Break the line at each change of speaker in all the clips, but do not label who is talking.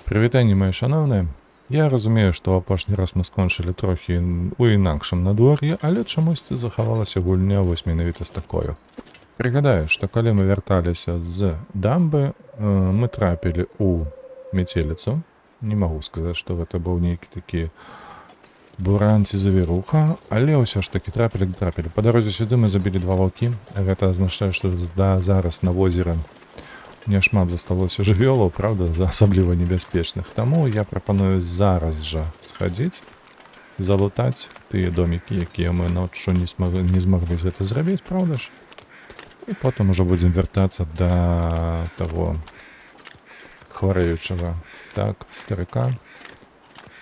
Прывітанне, мае шаноўныя. Я разумею, што апошні раз мы скончылі трохі у інакшым надвор'і, але чамусьці захавалася гульня вось менавіта з такою. Прыгадаю, што калі мы вярталіся з дамбы, мы трапілі ў мяцеліцу. Не магу сказаць, што гэта быў нейкі такі буран ці завіруха, але ўсё ж такі трапілі. Па дарозе сюды мы забілі 2 ваўкі. Гэта азначае, што зараз на возеры няшмат засталося жывёлаў, правда, асабліва небяспечных. Таму я прапаную зараз жа схадзіць, залутаць тыя домікі, якія мы ноччу не змаглі гэта зрабіць, правда ж? І потым ужо будзем вяртацца да таго хварэючага, так, старыка,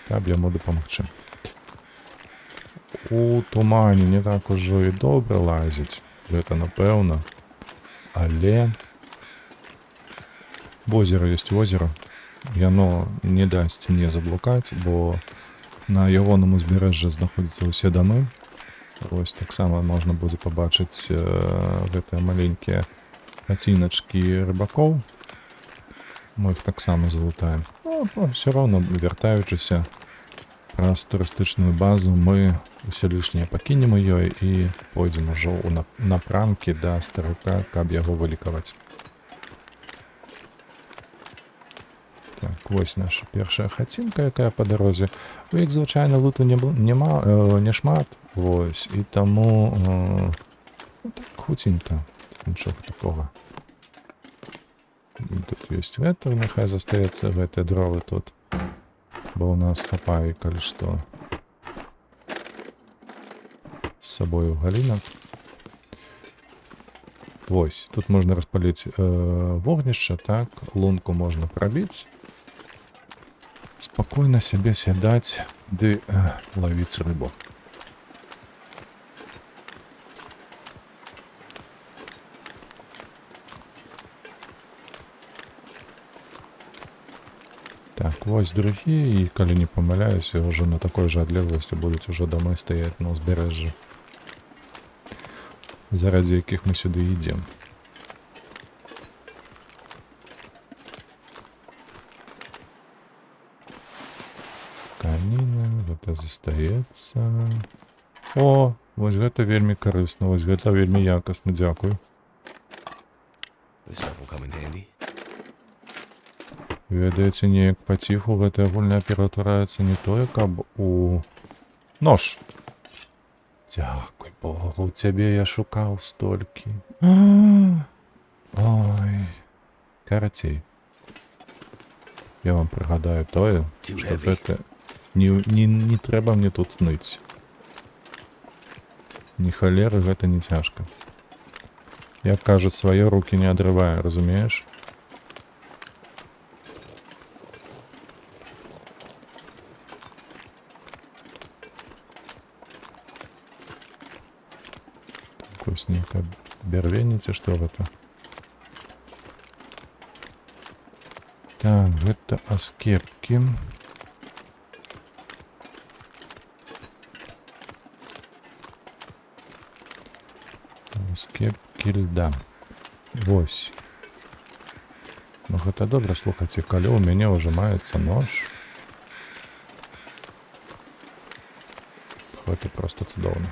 каб яму дапамагчы. У тумане не так ужо і добра лазіць, гэта напэўна, але возера ёсць возера, яно не дасць мне заблукаць, бо на ягоным узбярэжжы знаходзяцца ўсе дамы. Вось таксама можна будзе пабачыць гэтыя маленькія хаціначкі рыбакоў. Мы іх таксама залутаем. Все роўно, вяртаючыся праз турыстычную базу, мы ўсё лішняе пакінем у ёй і пойдзем ужо ў напрамкі да старыка, каб яго вылікаваць. Так, вось наша першая хацінка, якая па дарозе. У іх, звычайна, луту не шмат, вось, і таму так, хуценька, нічога такога. Тут ёсць гэта, няхай застаецца гэтыя дровы тут, бо ў нас хапае, калі што, з сабою галінак. Вось, тут можна распаліць вогнішча, так, лунку можна прабіць. Спакойна сябе сядаць ды лавіць рыбу. Так, вось другі, і калі не памыляюся, ўжо на такой жа адлегласці будуць ужо дамы стаяць на ўзбярэжжы, зарадзі якіх мы сюды ідзем. Каніна, гэта застаецца. О, вось гэта вельмі карысна, вось гэта вельмі якасна, дзякую. Ведаеце, неяк паціху гэтая гульня ператвараецца не тое, каб у нож. Дзякуй Богу, цябе я шукаў столькі. Ой, карацей. Я вам прыгадаю тое, што гэта не трэба мне тут ныць. Ні халеры, гэта не цяжка. Як кажуць, свае рукі не адрывае, разумееш? Вось нейкая бярвенне, ці што гэта? Так, гэта аскепкі. Аскепкі льда. Вось. Ну гэта добра, слухайце, калі ў мяне ўжо маецца нож. Гэта проста цудоўна.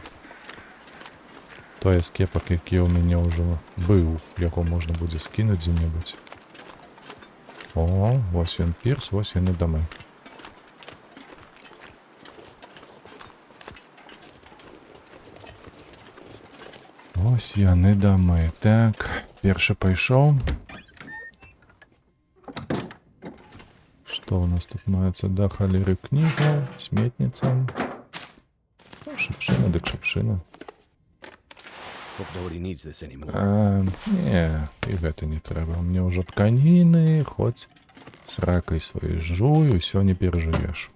Той аскепак, які ў мяне ўжо быў, яго можна будзе скінуць дзе-небудзь. О, вось ён пірс, вось яны дамы. Вось яны дамы. Так, першы пайшоў. Што ў нас тут маецца? Да халеры кніга, сметніца. Шыпшына, дык шыпшына. Не, і гэта не трэба. Мне ўжо тканіны, хоць з ракай сваёй жуй, усё не перажывеш.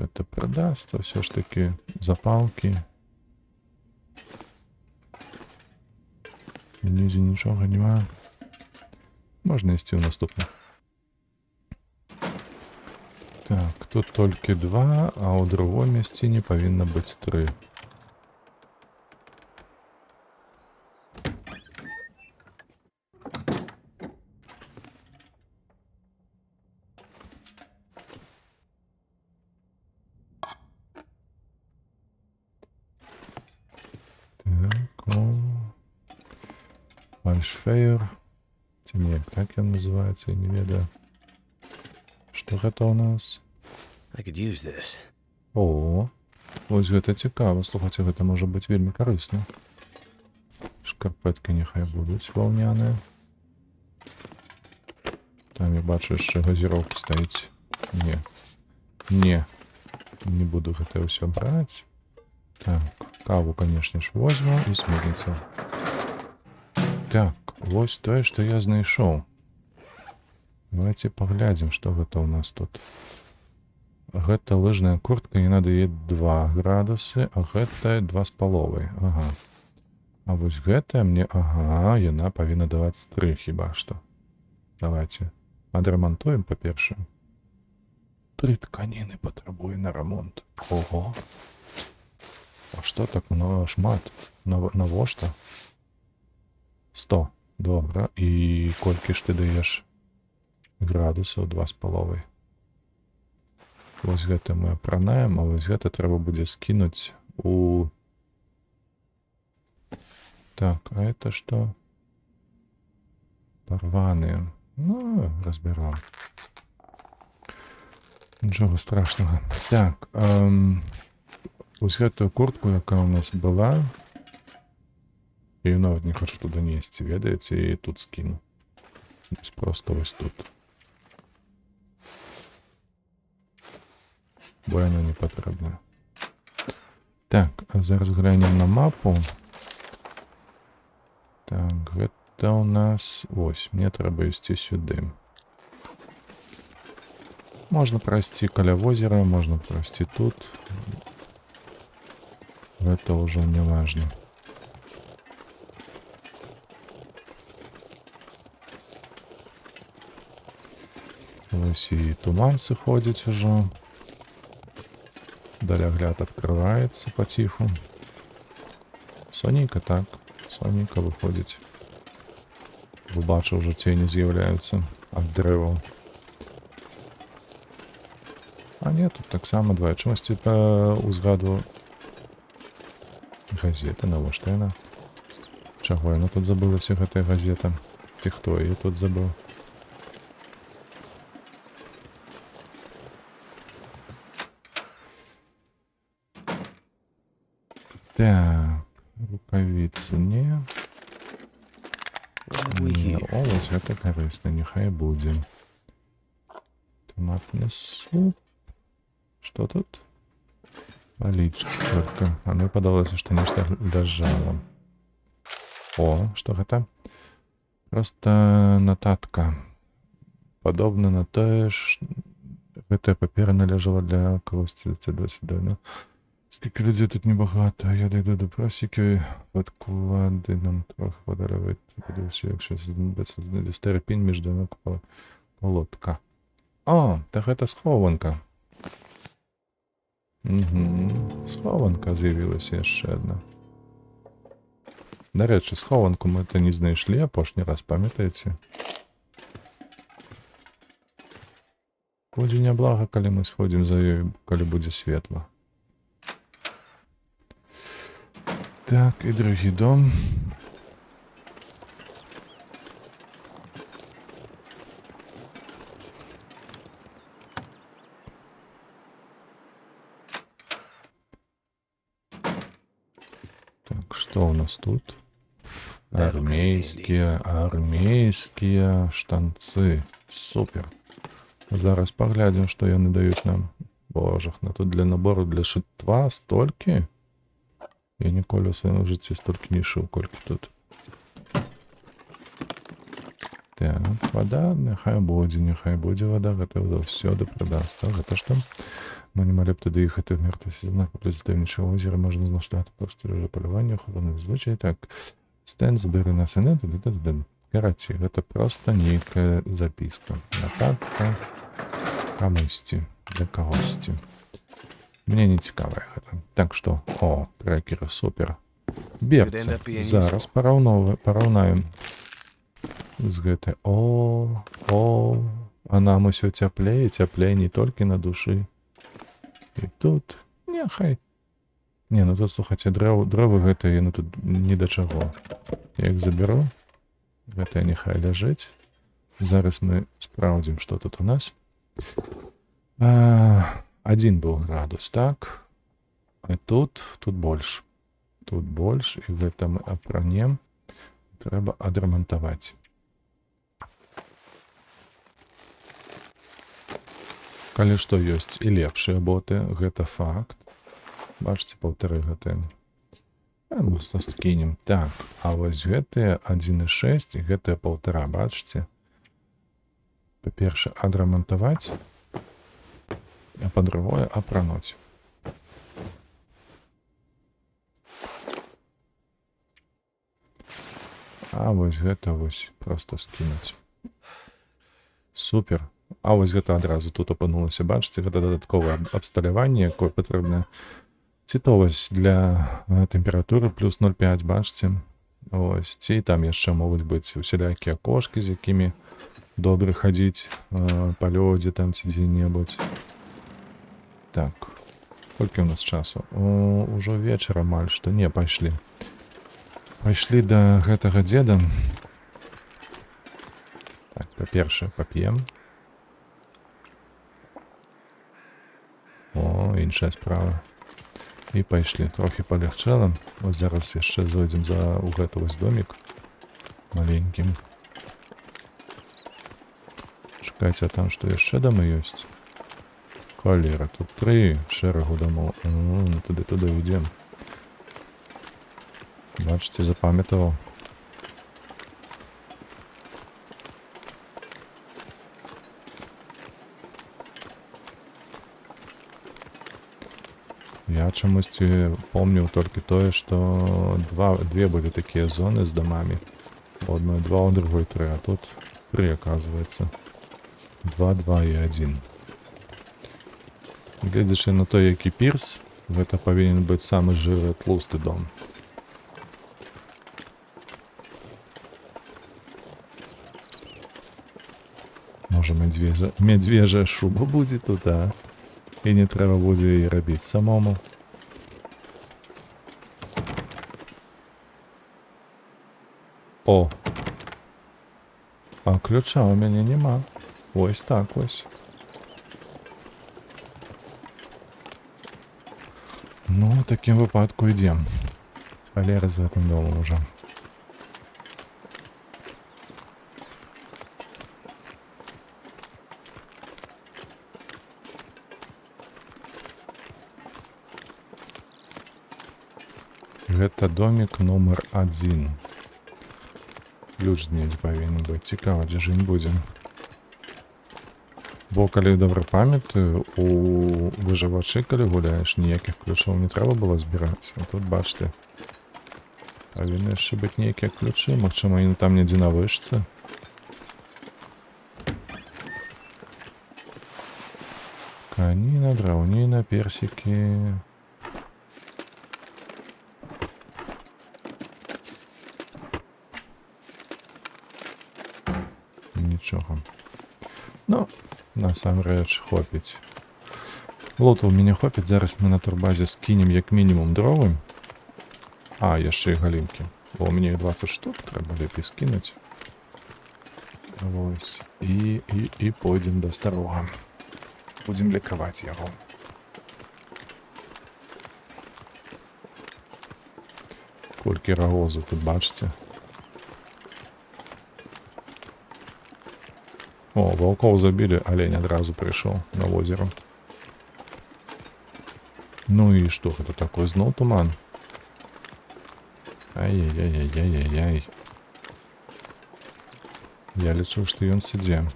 Гэта прадасца, ўсё ж такі запалкі. Нізе нічога няма. Можна ісці ў наступны. Так, тут толькі 2, а ў другой мясціне павінна быць 3. Вальшфейер. Ці не, як ён называецца, я не ведаю. Што гэта ў нас?
I could use this.
О, вось гэта цікава. Слухайце, гэта можа быць вельмі карысна. Шкарпэткі няхай будуць ваўняныя. Там я бачу, яшчэ газіроўка стаіць. Не буду гэта ўсё браць. Так, каву, канешне ж, возьму і смирніцу. Так, вось тое, што я знайшоў. Давайте паглядзім, што гэта ў нас тут. Гэта лыжная куртка, яна дае 2 градусы, а гэта 2,5. Ага. А вось гэтая мне... Ага, яна павінна даваць 3 хіба што. Давайте адрамантуем па-першае. 3 тканіны патрабуе на рамонт. Ого. А што так много шмат? Навошта? 100. Добра. І колькі ж ты даеш градусаў? 2,5. Вось гэта мы апранаем, а вось гэта трэба будзе скінуць у... Так, а это што? Парваныя. Ну, разберем. Нічога страшнага. Так, вось гэтую куртку, якая у нас была, я нават не хочу туды несці, ведаеце, і тут скіну. Просто вось тут. Бо яна не патрэбна. Так, а зараз глянем на мапу. Так, гэта у нас... Ось, мне трэба ісці сюды. Можна прайсці каля возера, можна прайсці тут. Гэта ўжо не важно. Вось і туман сыходзіць ужо. Далягляд открываецца паціху. Сонейка, так. Сонейка выходзіць. Бачу, ўжо цені з'яўляюцца ад дрэваў. А не, тут таксама два. Чомусь узгадваю. Газета, навошта яна? Чаго яна тут забылася, гэтая газета? Ці хто яе тут забыў? Так, рукавіцы не. О, вось гэта карысна, няхай будзе. Томатны суп. Што тут? Палічкі только. А мне падалося, што нешта ляжала. О, што гэта? Просто нататка. Падобна на тое ж... Гэтая папера належала для кагосьці досить давно. Скільки людей тут небагато, я дойду до просіки, відклади нам трохи подарувати. Подивіться, якщо знайдеться стерпінь між двома колодка. О, так гэта схованка. Угу, схованка з'явилася яшчэ одна. До речі, схованку ми то не знайшли апошні раз, пам'ятаєте? Будзе няблага, калі мы сходзім за ёй, калі будзе светла. Так, і другі дом. Так, что у нас тут? Армейские штанцы. Супер. Зараз поглядим, что яны дают нам. Божахна, тут для набору для шитва столькі? Я ніколі ў сваім жыцці столькі не шыў, колькі тут. Так, вода, няхай будзе вода, гэта заўсёды прыдасца. Гэта што? Мы не малі б туды ехаць в мертвый сезон, каб таямнічага озера можна знайшлати просто полювання, охорони звичай. Так, стенд, збери на сене, караці, гэта просто нейкая записка. Нататка камусьці, для кагосьці. Мне не цікава гэта. Так што, о, трекеры, супер. Берцы, зараз параўнаем з гэтай. О, а нам усё цяплее не толькі на душы. І тут, няхай. Ну тут, слухайце, дрэвы гэтыя, яны тут ні да чаго. Я іх заберу. Гэта няхай ляжыць. Зараз мы спраўдзім, што тут у нас. 1 быў градус, так? А тут больш. Тут больш, і гэта мы апранем. Трэба адрамантаваць. Калі што ёсць і лепшыя боты, гэта факт. Бачыце, 1,5 гэтыя. Мы скінем. Так, а вось гэтыя 1,6 і гэтыя 1,5, бачыце? Па-перше, адрамантаваць, а па-другое, апрануць. А вось гэта вось проста скінуць. Супер. А вось гэта адразу тут апынулася, бачыце, гэта дадатковае абсталяванне, якое патрэбна. Ці то вось для тэмпературы плюс 0,5, бачыце. Ось, ці там яшчэ могуць быць усялякія кошкі, з якімі добра хадзіць па лёдзе там ці дзе-небудзь. Так, колькі ў нас часу? Ужо вечар амаль што. Не, пайшлі. Пайшлі да гэтага дзеда. Так, па-першае, пап'ем. О, іншая справа. І пайшлі. Трохі палягчэла. Вось зараз яшчэ зойдзем у гэты вось домік. Маленькім. Чакайце, а там што яшчэ дамы ёсць? Холера, тут 3 шэрагу дамоў. Туды ідзем. Бачыце, запамятаваў. Я чамусьці помніў толькі тое, што две былі такія зоны з дамамі. У адной 2, у другой 3, а тут 3, аказваецца. 2, 2 і 1. Гледзячы на то, які пірс, гэта павінен быць самы жыры тлусты дом. Можа, медвежая шуба будзе тут, а? І не трэба будзе яе рабіць самому. О! А ключа у мяне нема. Ось так ось. Ну, в такім выпадку ідзем. Халера з гэтым домом уже. Гэта домик номер 1. Ключ днесь павінен быць. Цікава, дзе жыць будзем. Бо, калі добра памятаю, у выжывачы, калі гуляеш, ніякіх ключоў не трэба было збіраць. А тут, бачце, павінны яшчэ быць нейкія ключы. Магчыма, яны там недзе на вышцы. Каніна, драўніна, персікі... Нічого. Ну, насамрэч, хопіць. Лоту ў мяне хопіць. Зараз мы на турбазе скінем як мінімум дровы. А, яшчэ і галінкі. Бо ў мяне 20 штук, трэба лепей скінуць. Вось. І пойдзем да старога. Будзем лекаваць яго. Колькі рагозу тут, бачыце? О, ваўкоў забілі, алень адразу прыйшоў на возеру. Ну і што гэта такое? Зноў туман? Ай-яй-яй-яй-яй-яй. Я лічу, што ён сядзе.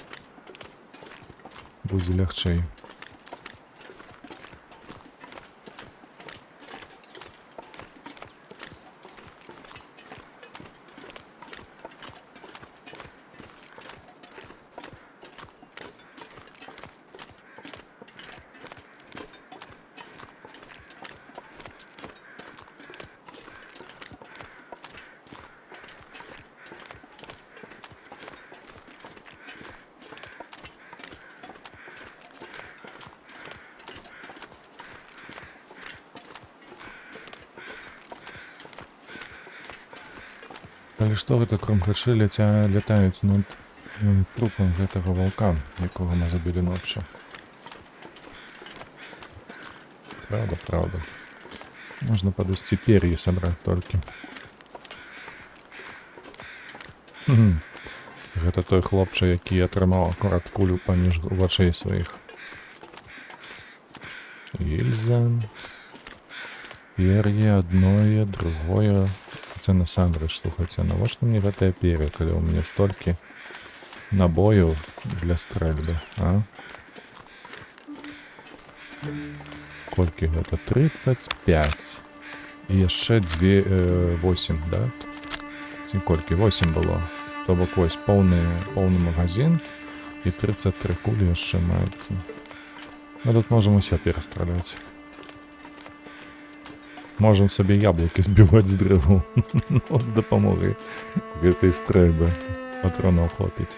Будзе лягчэй. Калі што, гэта кромкачы лятаюць над трупам гэтага ваўка, якога мы забілі ноччу. Праўда. Можна падысці пер'і сабраць толькі. Гэта той хлопча, які атрымаў акурат кулю паміж вачэй сваіх. Гільза. Пер'е адное, другое. Хаця насамрэч, слухайце, навошта мне гэтае пер'е, калі ў мяне столькі набояў для стрэльбы, а? Колькі гэта? 35. І яшчэ 8, да? Ці колькі? 8 было. То бок вось поўны магазин і 33 кулі яшчэ маецца. Мы тут можам усё перастраляць. Можам сабе яблыкі збіваць з дрэву. От з дапамогай гэтай стрэльбы. Патронаў хопіць.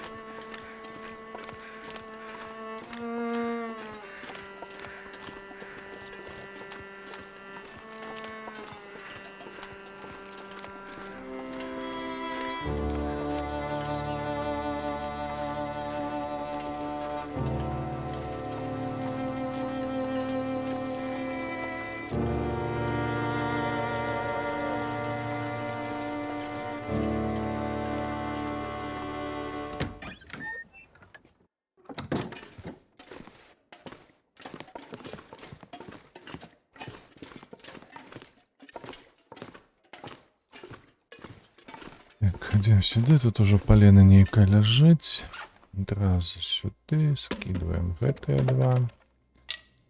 Так, ідзем сюды, тут ужо палена нейкая ляжыць. Адразу сюды скидываем гэтыя два.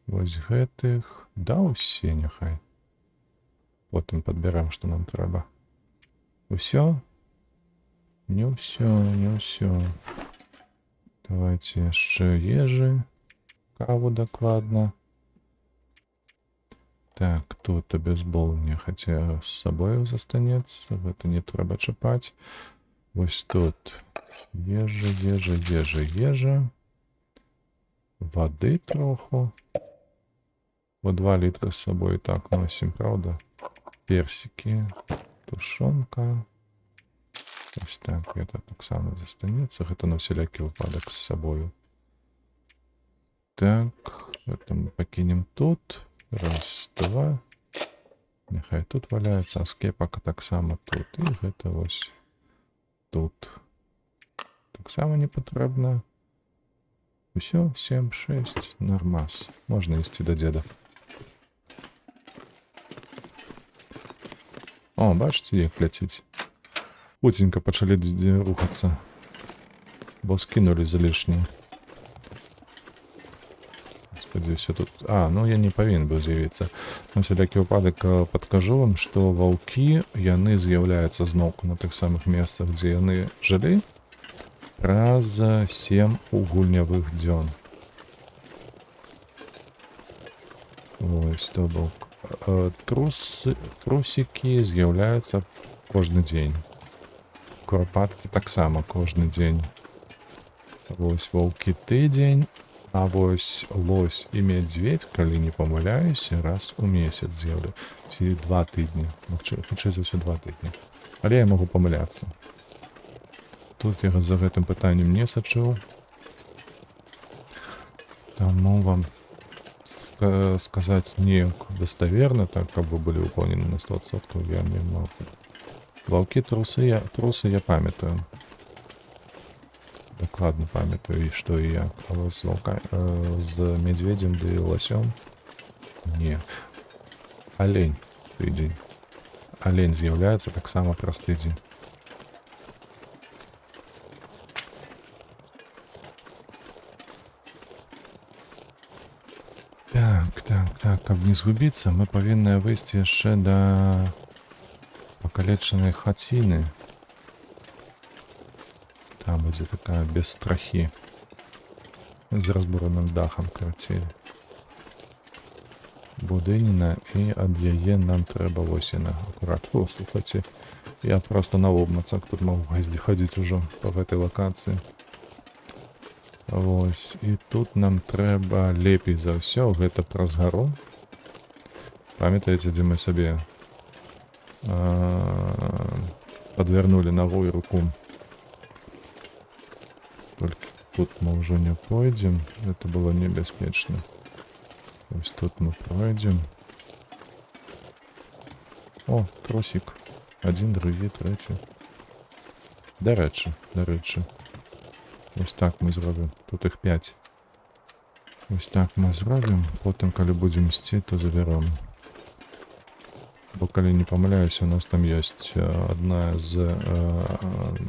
Вось гэтых. Да, усе няхай. Потым падбярэм, што нам трэба. Усё? Не ўсё. Давайте яшчэ ежы. Каву дакладна. Так, тут бейсбол мне хаця з сабою застанецца. Гэта не трэба чапаць. Вось тут ежа. Вады троху. Во 2 літра з сабой так носім, правда? Персики, тушонка. Ось так, гэта таксама застанецца. Гэта на всялякі выпадак з сабою. Так, гэта мы пакінем тут. Раз, два. Няхай тут валяецца, а скепака таксама тут. І гэта вось тут. Таксама не патрэбна. Усё, 7, 6, нормас. Можна ісці да дзеда. О, бачыце, як ляціць. Хуценька пачалі рухацца. Бо скінулі залішнія. Спадзяюся, тут... ну я не павінен быў з'явіцца. На всякі выпадак падкажу вам, што ваўкі, яны з'яўляюцца зноўку на тых самых месцах, дзе яны жылі, праз 7 гульнявых дзён. Вось, то бок. Трусікі з'яўляюцца кожны дзень. Курапаткі таксама кожны дзень. Вось ваўкі тыдзень. А вось лось і мядзведь, калі не памыляюся, раз у месяц з'яўляюцца. Ці 2 тыдні. Хутчэй за ўсё 2 тыдні. Але я магу памыляцца. Тут я за гэтым пытаннем не сачыў. Таму вам сказаць неяк даставерна, так, каб вы былі выпоўнены на 100%, я не магу. Ваўкі трусы я памятаю. Дакладна памятаю, і што і як. А з мядзведзем ды ласём? Не. Алень тыдзень. Алень з'яўляецца таксама праз тыдзень. Так, каб не згубіцца, мы павінны выйсці яшчэ да пакалечанай хаціны. Там будзе такая без страхі. З разбураным дахам, карацей. Будыніна, і ад яе нам трэба вось яна. Акурат, слухайце. Я просто на обмацак тут магу хадзіць ужо па гэтай лакацыі. Вось, і тут нам трэба лепей за ўсё, гэта праз гару. Памятаеце, дзе мы сабе подвернули ногу и руку. Только тут мы уже не пойдем. Это было небеспечно. То есть тут мы пройдем. О, тросик. Один, другий, третій. До речі. Ось так ми зробимо. Тут їх 5. Ось так ми зробимо. Потім, коли будемо йти, то заберемо. Бо коли не помиляюсь, у нас там есть одна из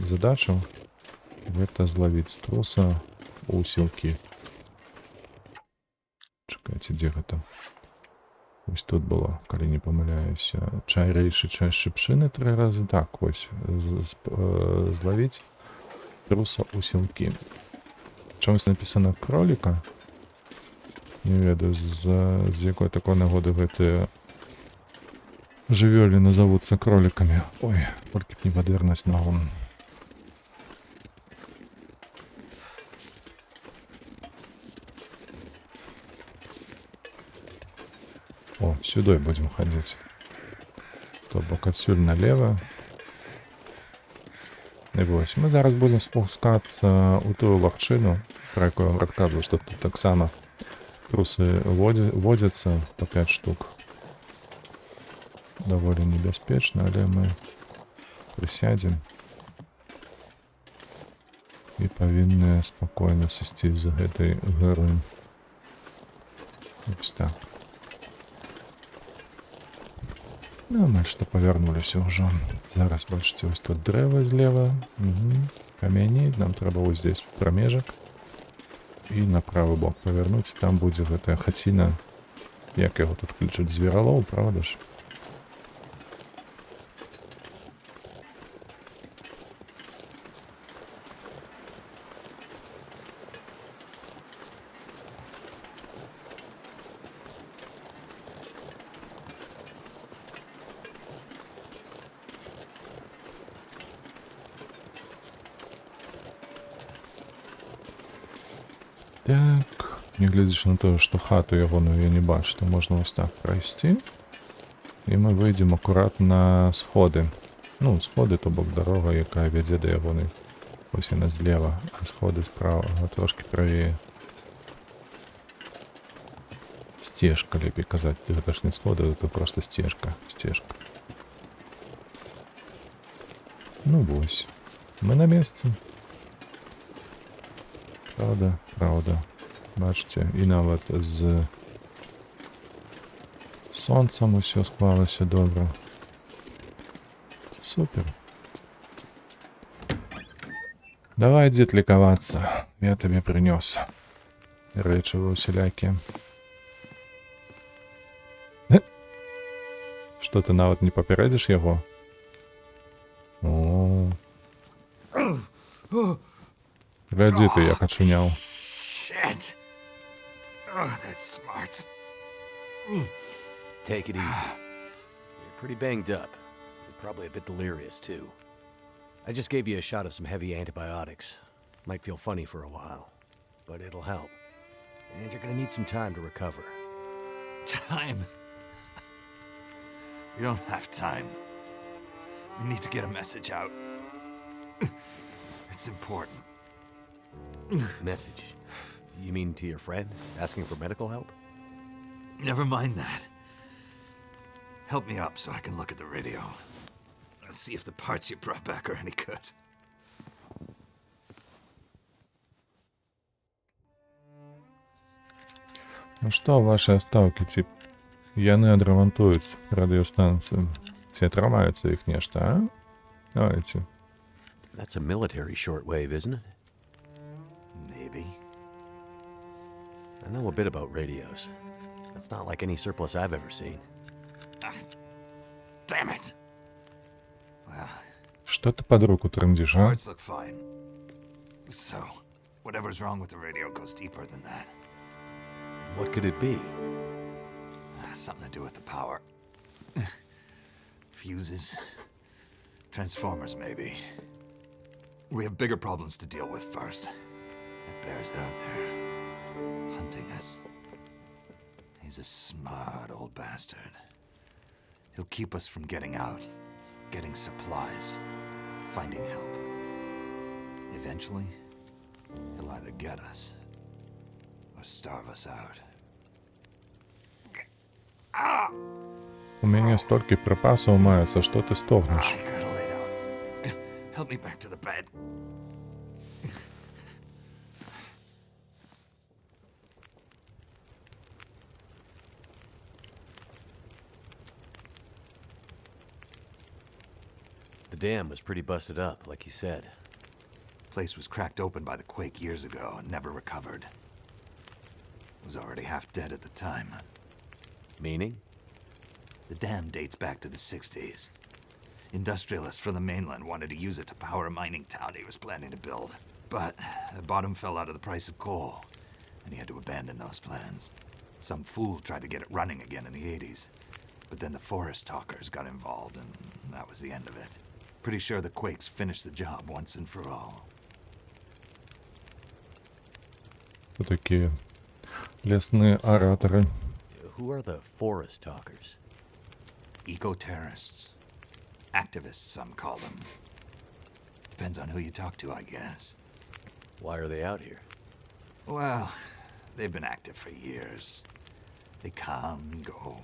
задач. Это зловить труса у силки. Чекайте, где это? Ось тут було, коли не помиляюсь. Чай рейші, чай шипшини 3 рази. Так, ось. Зловить труса у силки. Чомусь написано кролика. Не ведаю, з якої такої нагоди гэты живёли назовутся кроликами. Ой, только б не подвернуть ногу. О, сюда будем ходить. То бок отсюда налево. І ось, ми зараз будемо спускатися у ту лохчину, про яку я вам розказував, що тут так само труси водяться по 5 штук. Доволі небезпечно, але ми присядемо і повинні спокійно сісти з гэтай гори. Ось так. Ну, ми що повернулися вже. Зараз, бачите, ось тут дерева зліва. Угу. Кам'яні, нам треба ось здесь промежок. І на правий бок повернути, там буде гэта хатина. Як його тут кличуть? Звіролов, правда ж? Так, не глядячи на те, що хату його я не бачу, то можна ось так пройти. І ми вийдемо акурат на сходи. Ну, сходи, то бок дорога, яка веде до його. Ось вона зліва, а сходи справа, трошки правіє. Стежка, лепей казати. Це ж не сходи, це просто стежка. Стежка. Ну ось. Ми на місці. Правда. Бачите, і навіть з сонцем усе склалося добре. Супер. Давай, дід, лікуватися. Я тобі принес. Речі усілякі. Що, ти навіть не попередиш його? О. Гляди ти, як очуняв.
Shit. Oh, that's smart. Take it easy. You're pretty banged up. You're probably a bit delirious, too. I just gave you a shot of some heavy antibiotics. Might feel funny for a while, but it'll help. And you're gonna need some time to recover.
Time? We don't have time. We need to get a message out. It's important.
Message? You mean to your friend, asking for medical help?
Never mind that. Help me up so I can look at the radio. Let's see if the parts you brought back are any good.
Ну что, ваши оставки, тип? Яны адрамантуюць радыёстанцыю. Ці атрымаюцца іх нешта, а? Давайте.
That's a military shortwave, isn't it?
Maybe.
I know a bit about radios. That's not like any surplus I've ever seen.
Ah, damn it! Well,
Что ты под руку трындишь, а?
parts look fine. So, whatever's wrong with the radio goes deeper than that.
What could it be?
Something to do with the power. Fuses. Transformers, maybe. We have bigger problems to deal with first. That bear's out there, hunting us. He's a smart old bastard. He'll keep us from getting out, getting supplies. finding help. Eventually, he'll either get us or starve us out.
У меня столько припасов мается, что ты стогнешь.
I gotta lay down. Help me back to the bed.
The dam was pretty busted up, like you said.
Place was cracked open by the quake years ago and never recovered. Was already half dead at the time.
Meaning?
The dam dates back to the 60s. Industrialists from the mainland wanted to use it to power a mining town he was planning to build. But the bottom fell out of the price of coal, and he had to abandon those plans. Some fool tried to get it running again in the 80s. But then the forest talkers got involved, and that was the end of it. Pretty sure the quakes finished the job once and for all.
Кто такие лесные ораторы?
Who are the forest talkers?
Eco-terrorists. Activists, some call them. Depends on who you talk to, I guess.
Why are they out here?
Well, they've been active for years. They come and go.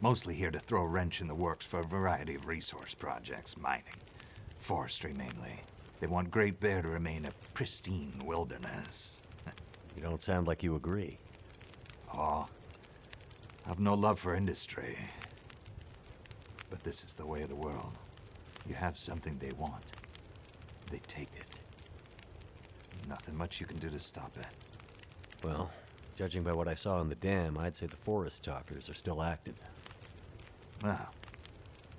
Mostly here to throw a wrench in the works for a variety of resource projects, mining, forestry mainly. They want Great Bear to remain a pristine wilderness.
You don't sound like you agree.
Oh, I've no love for industry. But this is the way of the world. You have something they want. They take it. Nothing much you can do to stop it.
Well, judging by what I saw in the dam, I'd say the forest talkers are still active.
Well,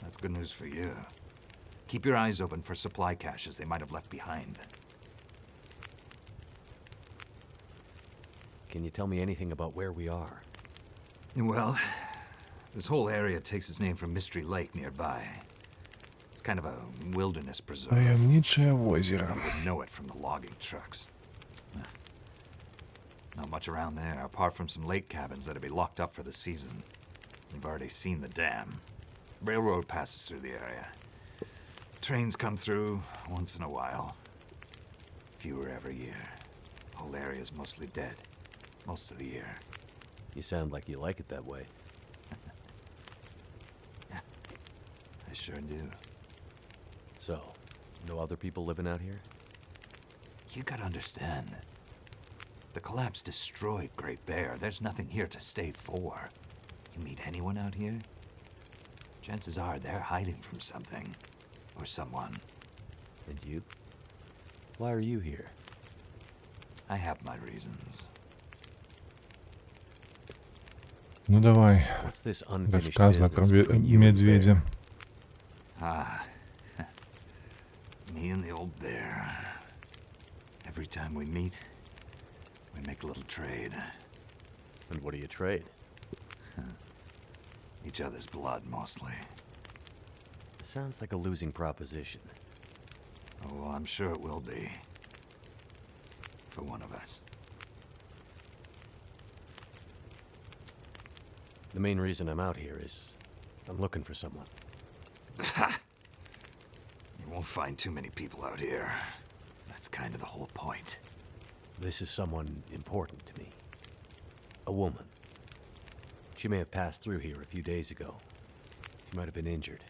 that's good news for you. Keep your eyes open for supply caches they might have left behind.
Can you tell me anything about where we are?
Well, this whole area takes its name from Mystery Lake nearby. It's kind of a wilderness preserve.
Таємниче озеро.
You would know it from the logging trucks. Not much around there, apart from some lake cabins that'd be locked up for the season. You've already seen the dam. Railroad passes through the area. Trains come through once in a while. Fewer every year. Whole area's mostly dead. Most of the year.
You sound like you like it that way.
I sure do.
So, no other people living out here?
You gotta understand. The collapse destroyed Great Bear. There's nothing here to stay for. You meet anyone out here? Chances are they're hiding from something. Or someone.
And you? Why are you here?
I have my reasons.
Ну давай,
What's this unfinished
рассказывай про
business between you and
медведя.
Bear?
Me and the old bear. Every time we meet, we make a little trade.
And what do you trade?
Each other's blood, mostly.
Sounds like a losing proposition.
Oh, I'm sure it will be. For one of us.
The main reason I'm out here is I'm looking for someone.
You won't find too many people out here. That's kind of the whole point.
This is someone important to me. A woman. She may have passed through here a few days ago. She might have been injured.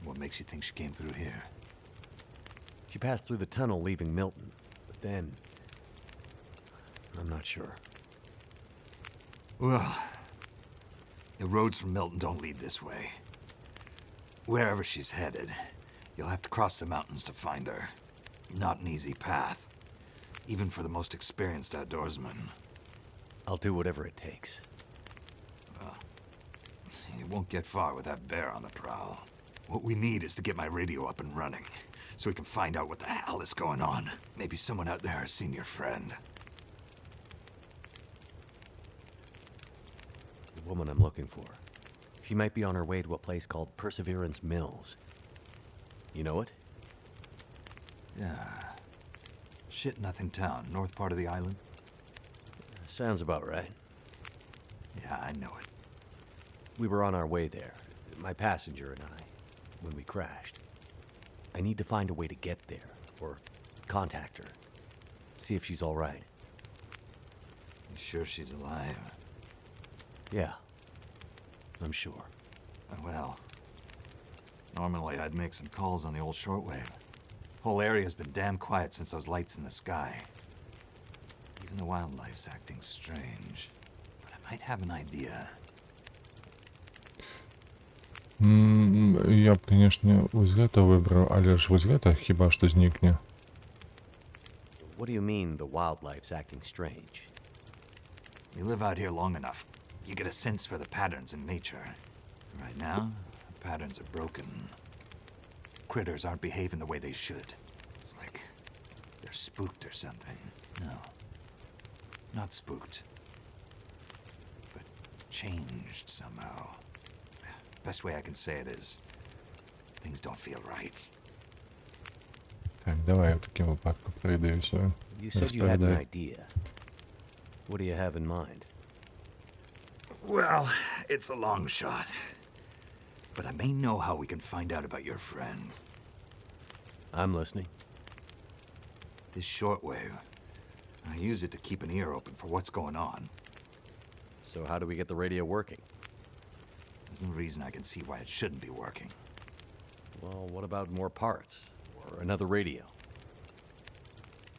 What makes you think she came through here?
She passed through the tunnel leaving Milton, but then... I'm not sure.
Well, the roads from Milton don't lead this way. Wherever she's headed, you'll have to cross the mountains to find her. Not an easy path, even for the most experienced outdoorsman.
I'll do whatever it takes.
You won't get far with that bear on the prowl. What we need is to get my radio up and running, so we can find out what the hell is going on. Maybe someone out there has seen your friend.
The woman I'm looking for. She might be on her way to a place called Perseverance Mills. You know it?
Yeah. Shit-nothing town, north part of the island.
Sounds about right.
Yeah, I know it.
We were on our way there, my passenger and I, when we crashed. I need to find a way to get there, or contact her. See if she's all right.
You sure she's alive?
Yeah, I'm sure.
Well, normally I'd make some calls on the old shortwave. Whole area's been damn quiet since those lights in the sky. Even the wildlife's acting strange. But I might have an idea.
Я б, конечно, ось гэта выбраў, але ж вось гэта хіба што знікне.
What do you mean the wildlife's acting strange?
You live out here long enough, you get a sense for the patterns in nature. Right now, the patterns are broken. Critters aren't behaving the way they should. It's like they're spooked or something. No, not spooked, but changed somehow. Best way I can say it is, things don't feel right.
Так, давай в такім випадку передаюся.
You said you had an
Розповідай.
idea. What do you have in mind?
Well, it's a long shot. But I may know how we can find out about your friend.
I'm listening.
This shortwave, I use it to keep an ear open for what's going on.
So how do we get the radio working?
There's no reason I can see why it shouldn't be working.
Well, what about more parts? Or another radio?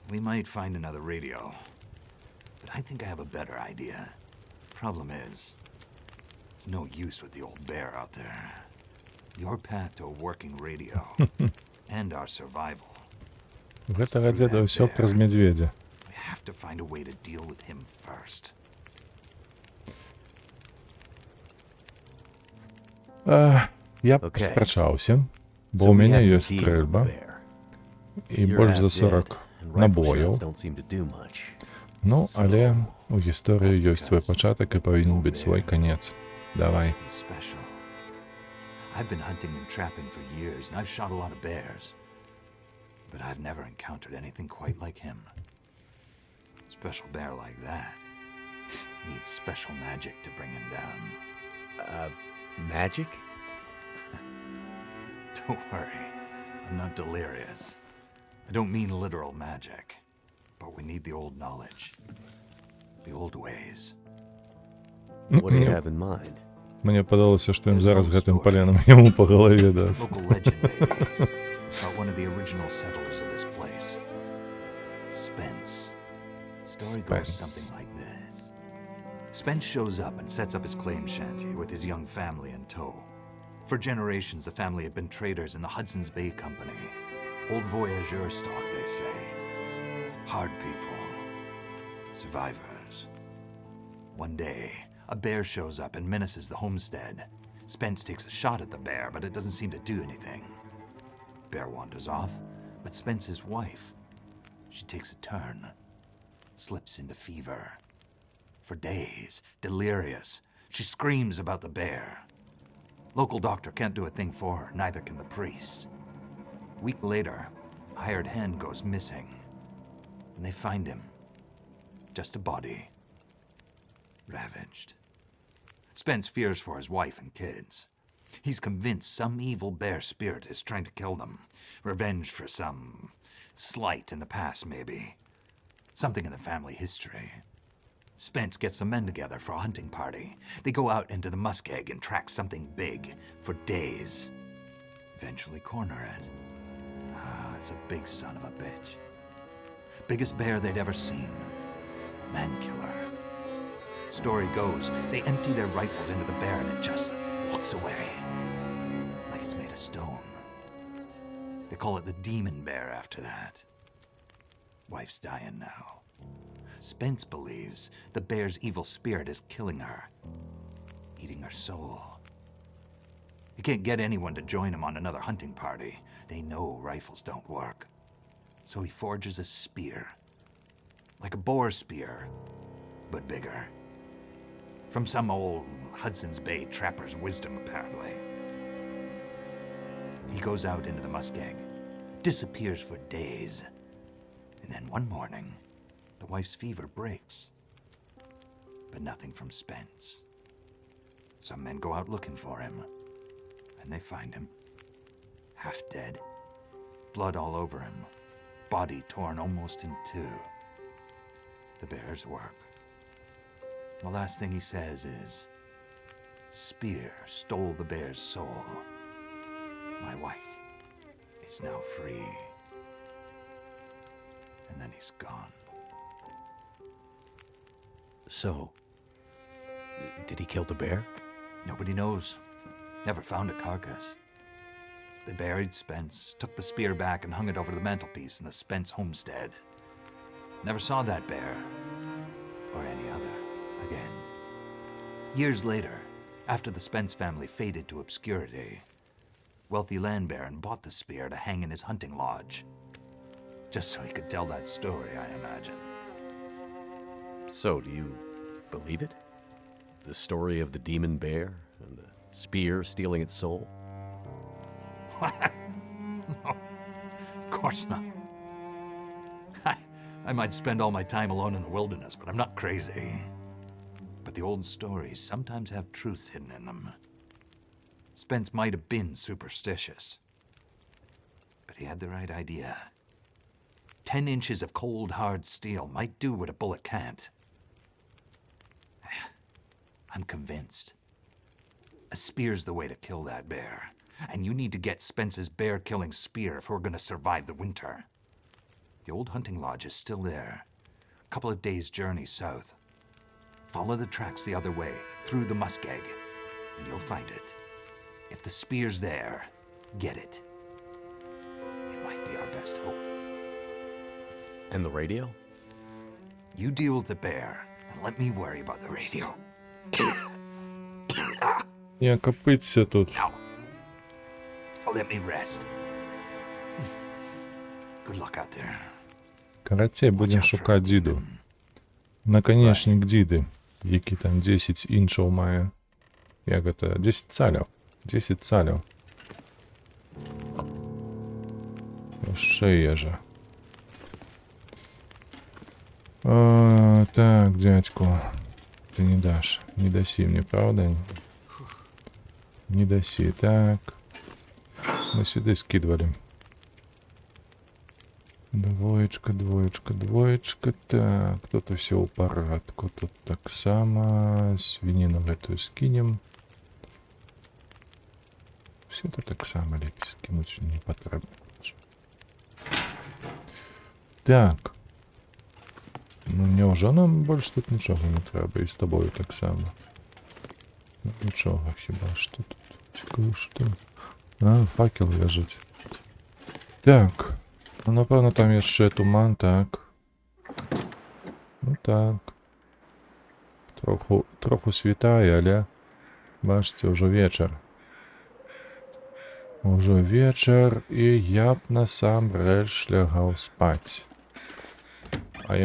We might find another radio. But I think I have a better idea. Problem is, it's no use with the old bear out there. Your path to a working radio and our survival.
Гэта гадзеда ўсё праз мядзведзя.
We have to find a way to deal with him first.
Я б
Окей.
спрачаўся, бо
So
ў
we
мяне
have to
ёсць
deal with the
стрэльба
bear.
і
You're
больш за
half dead,
40
and rifle
набояў.
shots don't seem to do much.
Ну, але у гісторыі ёсць свой пачатак і павінен быць свой канец. Давай.
He's special. I've been hunting and trapping for years, and I've shot a lot of bears. But I've never encountered anything quite like him. Special bear like that needs special magic to bring him down.
Magic?
Don't worry, I'm not delirious. I don't mean literal magic, but we need the old knowledge, the old ways.
What do you have in mind?
Мне падалося, што ён зараз гэтым паленам яму па галаве даст.
Local legend, maybe, about one of the original settlers of this place. Spence. Story goes
Spence.
something like this. Spence shows up and sets up his claim shanty with his young family in tow. For generations, the family had been traders in the Hudson's Bay Company. Old voyageur stock, they say. Hard people. Survivors. One day, a bear shows up and menaces the homestead. Spence takes a shot at the bear, but it doesn't seem to do anything. Bear wanders off, but Spence's wife, she takes a turn. Slips into fever. For days, delirious, she screams about the bear. Local doctor can't do a thing for her, neither can the priest. A week later, a hired hand goes missing. And they find him. Just a body. Ravaged. Spence fears for his wife and kids. He's convinced some evil bear spirit is trying to kill them. Revenge for some slight in the past, maybe. Something in the family history. Spence gets some men together for a hunting party. They go out into the muskeg and track something big for days. Eventually corner it. It's a big son of a bitch. Biggest bear they'd ever seen. Man killer. Story goes, they empty their rifles into the bear and it just walks away. Like it's made of stone. They call it the demon bear after that. Wife's dying now. Spence believes the bear's evil spirit is killing her, eating her soul. He can't get anyone to join him on another hunting party. They know rifles don't work. So he forges a spear. Like a boar spear, but bigger. From some old Hudson's Bay trapper's wisdom, apparently. He goes out into the muskeg, disappears for days, and then one morning, the wife's fever breaks. But nothing from Spence. Some men go out looking for him, and they find him, half dead, blood all over him, body torn almost in two. The bear's work. The last thing he says is, "Spear stole the bear's soul. My wife is now free." And then he's gone.
So, did he kill the bear?
Nobody knows. Never found a carcass. They buried Spence, took the spear back and hung it over the mantelpiece in the Spence homestead. Never saw that bear, or any other, again. Years later, after the Spence family faded to obscurity, wealthy land baron bought the spear to hang in his hunting lodge. Just so he could tell that story, I imagine.
So, do you believe it? The story of the demon bear and the spear stealing its soul?
No, of course not. I might spend all my time alone in the wilderness, but I'm not crazy. But the old stories sometimes have truths hidden in them. Spence might have been superstitious, but he had the right idea. 10 inches of cold, hard steel might do what a bullet can't. I'm convinced. A spear's the way to kill that bear. And you need to get Spence's bear-killing spear if we're gonna survive the winter. The old hunting lodge is still there. A couple of days' journey south. Follow the tracks the other way, through the muskeg, and you'll find it. If the spear's there, get it. It might be our best hope.
And the radio?
You deal with the bear, and let me worry about the radio.
Я копытся тут.
Now, let me rest. Good luck out there.
Коротше, будемо шукати діду. Наконечник діди, який там 10 інчів має. Як це? 10 цалів. 10 цалів. Ще є же. О, так, дядьку. Ты не дашь. Не даси мне, правда? Не даси. Так. Мы сюда скидывали. Двоечка, двоечка, двоечка. Так, тут все у порядку. Тут так само. Свинину в эту скинем. Все это так само, лепи скинуть не потребно. Так. Ну, неужо нам більше тут нічого не треба, і з тобою так само. Ну, нічого, хіба що тут? Цікаво, що? А, факел лежить. Так. Ну, напевно, там є ще туман, так. Ну, так. Троху світає, але, бачите, вже вечір. Уже вечір, і я б насамрэч лягав спать. А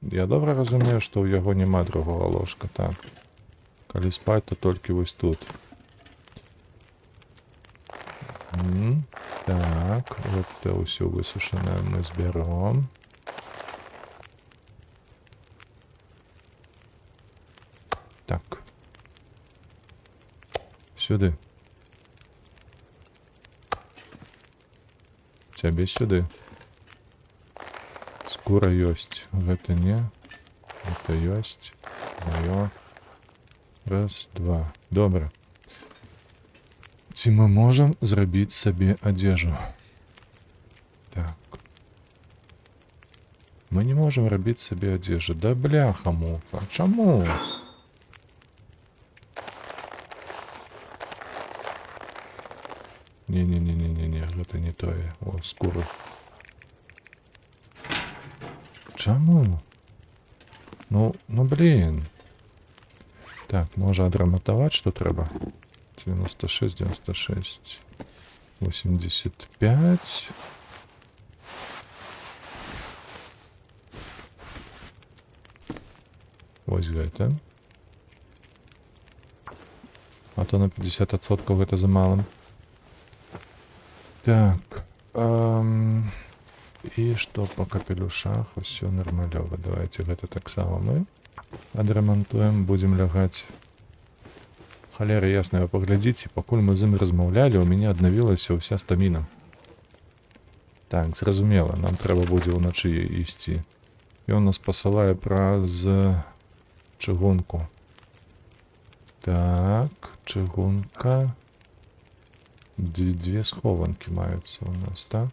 я добре розумію, що у його нема другого ложка, так. Коли спать, то тільки ось тут. Так, от те усе висушене ми зберемо. Так. Сюди. Тебе сюди. Скоро ёсць. Гэта не. Это ёсць. Моё. Раз, два. Добра. Ці мы можам зрабіць сабе адзежу? Так. Мы не можам рабіць сабе адзежу. Да бляха-муха. Чаму? Не-не-не-не-не, гэта не тое. О, скуру. Чаму? Ну, блин. Так, можа адраматаваць, што трэба? 96, 96, 85. Вось гэта. А то на 50% гэта замало. Так. І што па капелюшах? Усё нармалёва. Давайте гэта таксама мы адрамантуем, будзем лягаць. Халера ясная, вы паглядзіце, пакуль мы з ім размаўлялі, у мяне аднавілася ўся стаміна. Так, зразумела, нам трэба будзе ўначы ісці. Ён нас пасылае праз чыгунку. Так, чыгунка. Две схованкі маюцца у нас, так?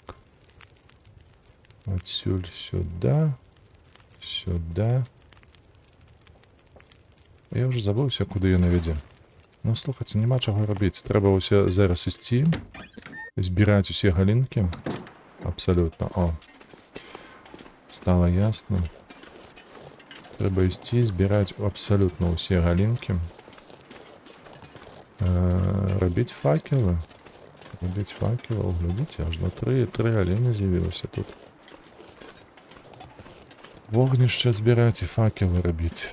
Адсюль сюда. Сюда. Я ўжо забыўся, куды яна вядзе. Ну, слухайце, няма чаго рабіць. Трэба ўсе зараз ісці, збіраць усе галінкі. Абсолютно. О. Стало ясно. Трэба ісці, збіраць абсолютно ўсе галінкі. Рабіць факелы. Рабіць факелы. Глядзіце, аж на три галіны з'явілася тут. Вогнішча збіраць і факелы рабіць.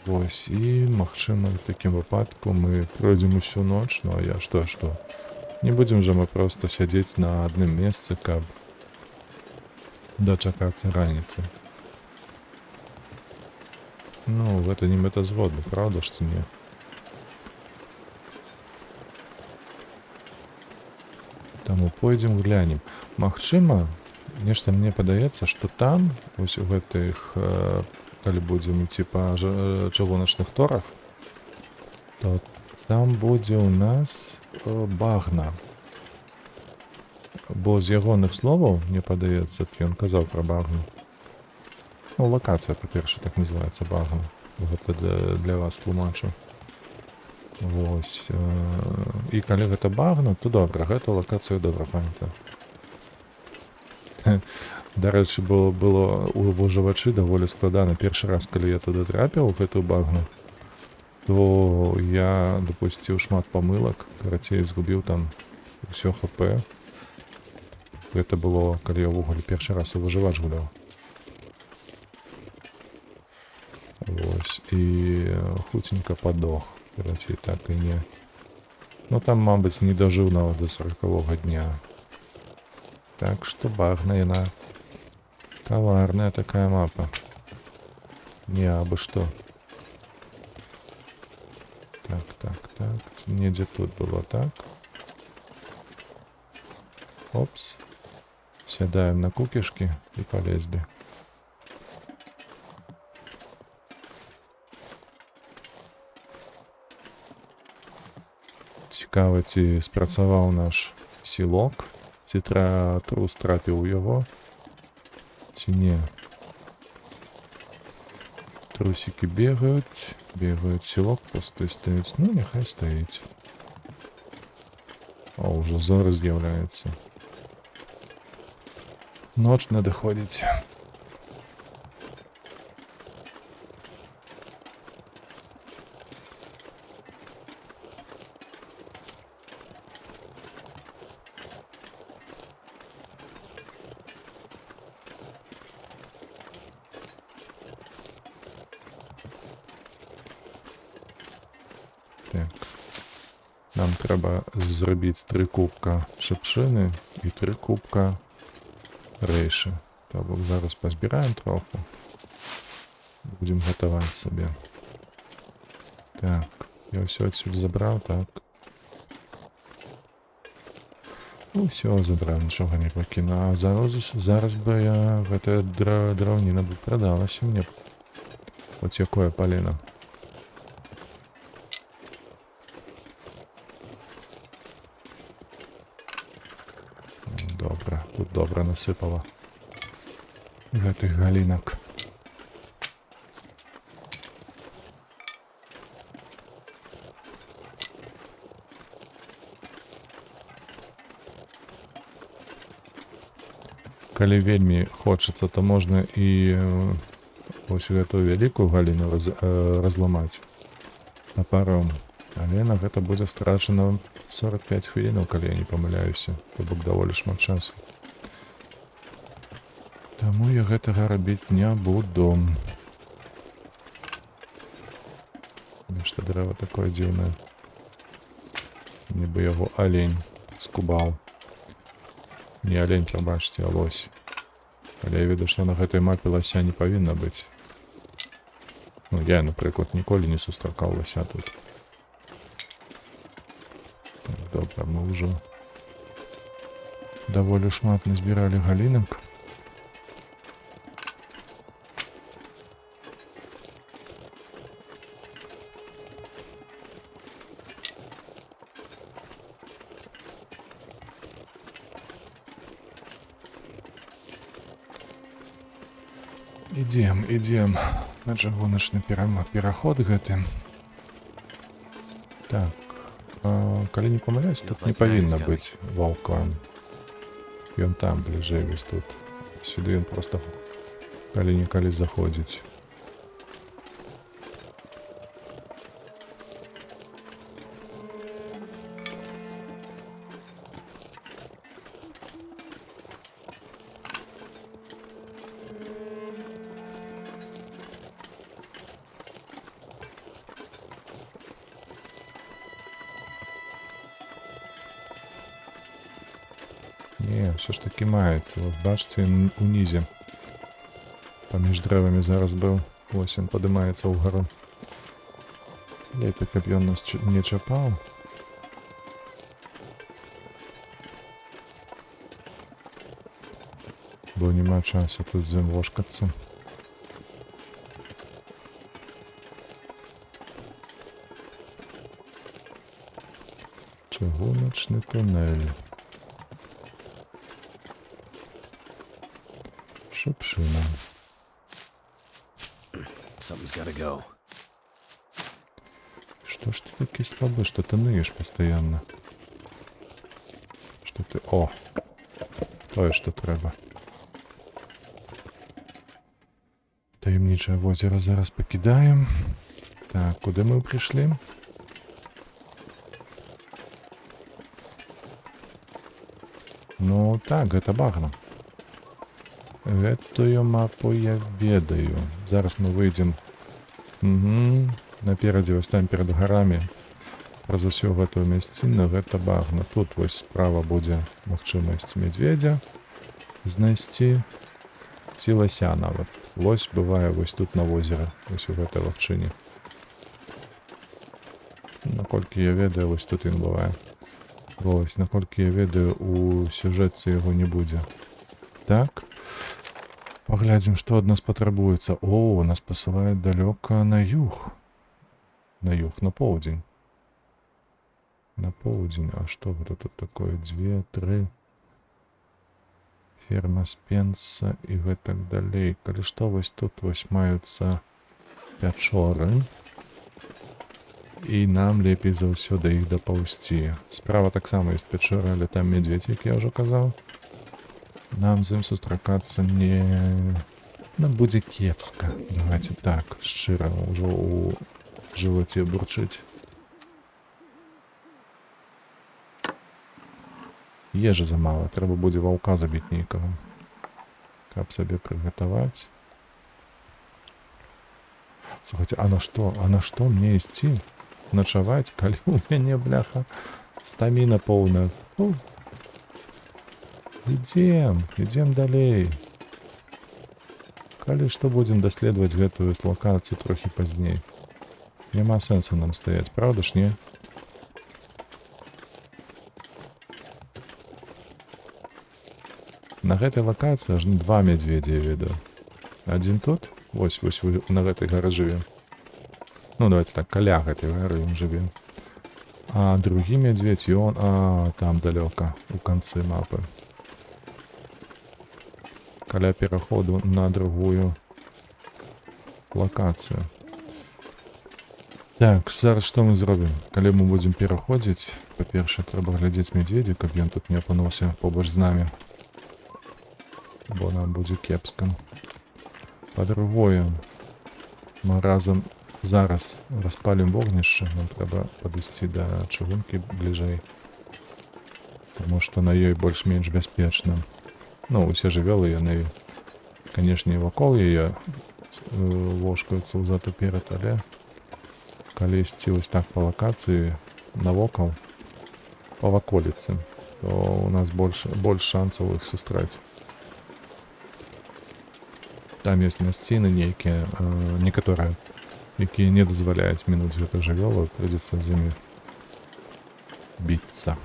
Вось, і, магчыма, в такім выпадку мы пройдзем усю ноч. Ну, а я што? Не будзем жа мы проста сядзець на адным месцы, каб дачакацца раніцы. Ну, гэта не мэтазгодна, правда ж ці не? Таму пойдзем глянем. Магчыма, нешта мне падаецца, што там, вось у гэтых, калі будзем ісці па чыгуначных торах, то там будзе ў нас багна. Бо з ягоных словаў, мне падаецца, ён казаў пра багну. Ну, лакацыя, па-перша, так называецца багна. Гэта для вас тлумачу. Вось. І калі гэта багна, то добра, гэту лакацыю добра памятаю. Дарэчы, было у выжывачы даволі складана. Першы раз, калі я туды трапіў, у гэтую багну, то я дапусціў шмат памылак, карацей, згубіў там усё ХП. Гэта было, калі я ўвогуле першы раз у выжывач гуляў. Вось, і хуценька падох. Карацей, так і не. Ну, там, мабыць, не дажыў нават до 40-го дня. Так што багна яна каварная такая мапа. Не абы што. Так. Недзе тут было, так. Опс. Сядаем на кукішкі і полезли. Цікава, ці спрацаваў наш сілок, ці трус трапіў яго, ці не. Трусики бегают, силок пусты стоит. Ну, нехай стоит. О, уже зоры з'является. Ночь надоходить. Так. Нам треба зробити 3 кубка шипшини і 3 кубка рейші. Так, зараз позбираємо трохи. Будемо готувати собі. Так, я все отсюда забрав, так. Ну, все забрав, нічого не покину. А зараз би я эта древніна б продалася мені. От якое поліно. Добре, тут добре насипало гэтых галінок. Калі вельмі хочацца, то можна і ось гэтую вялікую галіну разламаць тапаром. Але на гэта будзе страчана 45 хвілінаў, калі я не памыляюся. То бок даволі шмат часу. Таму я гэтага рабіць не буду. Нешта дрэва такое дзіўнае. Нібы яго алень скубаў. Не алень, прабачце, а лось. Але я веду, што на гэтай мапе лася не павінна быць. Ну, я, напрыклад, ніколі не сустракаў лася тут. Добре, мы уже Даволі шмат назбіралі галінак. Ідзем на чыгуначны пераход гэты. Так, калі не памыляюсь, тут не павінна быць ваўкан. Ён там бліжэй вось тут. Сюды ён просто калі-нікалі заходзіць. Не, все ж таки маецца. Вот бачце, ён унізе. Паміж дрэвамі зараз быў. Вось ён падымаецца ўгару. Лепей, каб ён нас не чапаў. Бо няма часу тут з ім вошкацца. Чыгуначны туннель. Шипшина.
Something's gotta go.
Что ж ты такой слабый, что ты ныешь постоянно? Что ты... О! Тое, что трэба. Таемнічае возера зараз пакідаем. Так, куды мы прыйшлі? Ну так, гэта багна. Гэтую мапу я ведаю. Зараз мы выйдзем. Наперадзе вось там перад гарамі. Праз усю гэтую мясціну гэта багна. Тут вось справа будзе магчымасць медведя знайсці. Ці лася нават. Лось бывае вось тут на возеры. Вось у гэтай лагчыне. Наколькі я ведаю, вось тут ён бывае. Вось, наколькі я ведаю, у сюжэтцы яго не будзе. Так. Поглядзім, што ад нас патрабуецца. О, нас пасылаюць далёка на юг. На юг, на поўдзень. На поўдзень. А што гэта тут такое? 2, 3. Ферма Спенса і гэтак далей. Калі што, вось тут вось маюцца пячоры. І нам лепей за ўсё да іх дапаўсці. Справа таксама ёсць пячора, але там медведь, як я ўжо казаў. Нам з ім сустракацца не... Нам будзе кепска. Давайте так, шчыра, ўжо ў жываце бурчыць. Ежы замала, трэба будзе ваўка забіць нейкага. Каб сабе прыгатаваць. Слухайте, а на што мне ісці? Начаваць, калі у мяне, бляха, стаміна поўная. Ідзем далей. Калі што будзем даследаваць гэтую лакацыю трохі пазней. Няма сэнсу нам стаяць, правда ж, не? На гэтай лакацыі аж 2 медведзя я ведаю. Адзін тут, вось на гэтай гары жыве. Ну, давайте так, каля гэтай гары ён жыве. А другі медведь, ён, там далёка, у канцы мапы. Каля пераходу на другую лакацыю. Так, зараз што мы зробім? Калі мы будзем пераходзіць, па-першае, трэба глядзець медведзя, каб ён тут не апынуўся побач з намі. Бо нам будзе кепска. Па-другое, мы разам зараз распалім вогнішча, нам трэба падысці да чыгункі бліжэй. Таму што на ёй больш-менш бяспечна. Ну, усе жывёлы, яны, канешне, вакол яе вошкаюцца ўзад уперад, але калі ісці вось так па лакацыі навокал, па ваколіцы, то у нас больш шансаў іх сустрэць. Там ёсць мясціны нейкія, некаторыя, якія не дазваляюць мінуць гэтых жывёлаў, прыйдзецца з імі біцца.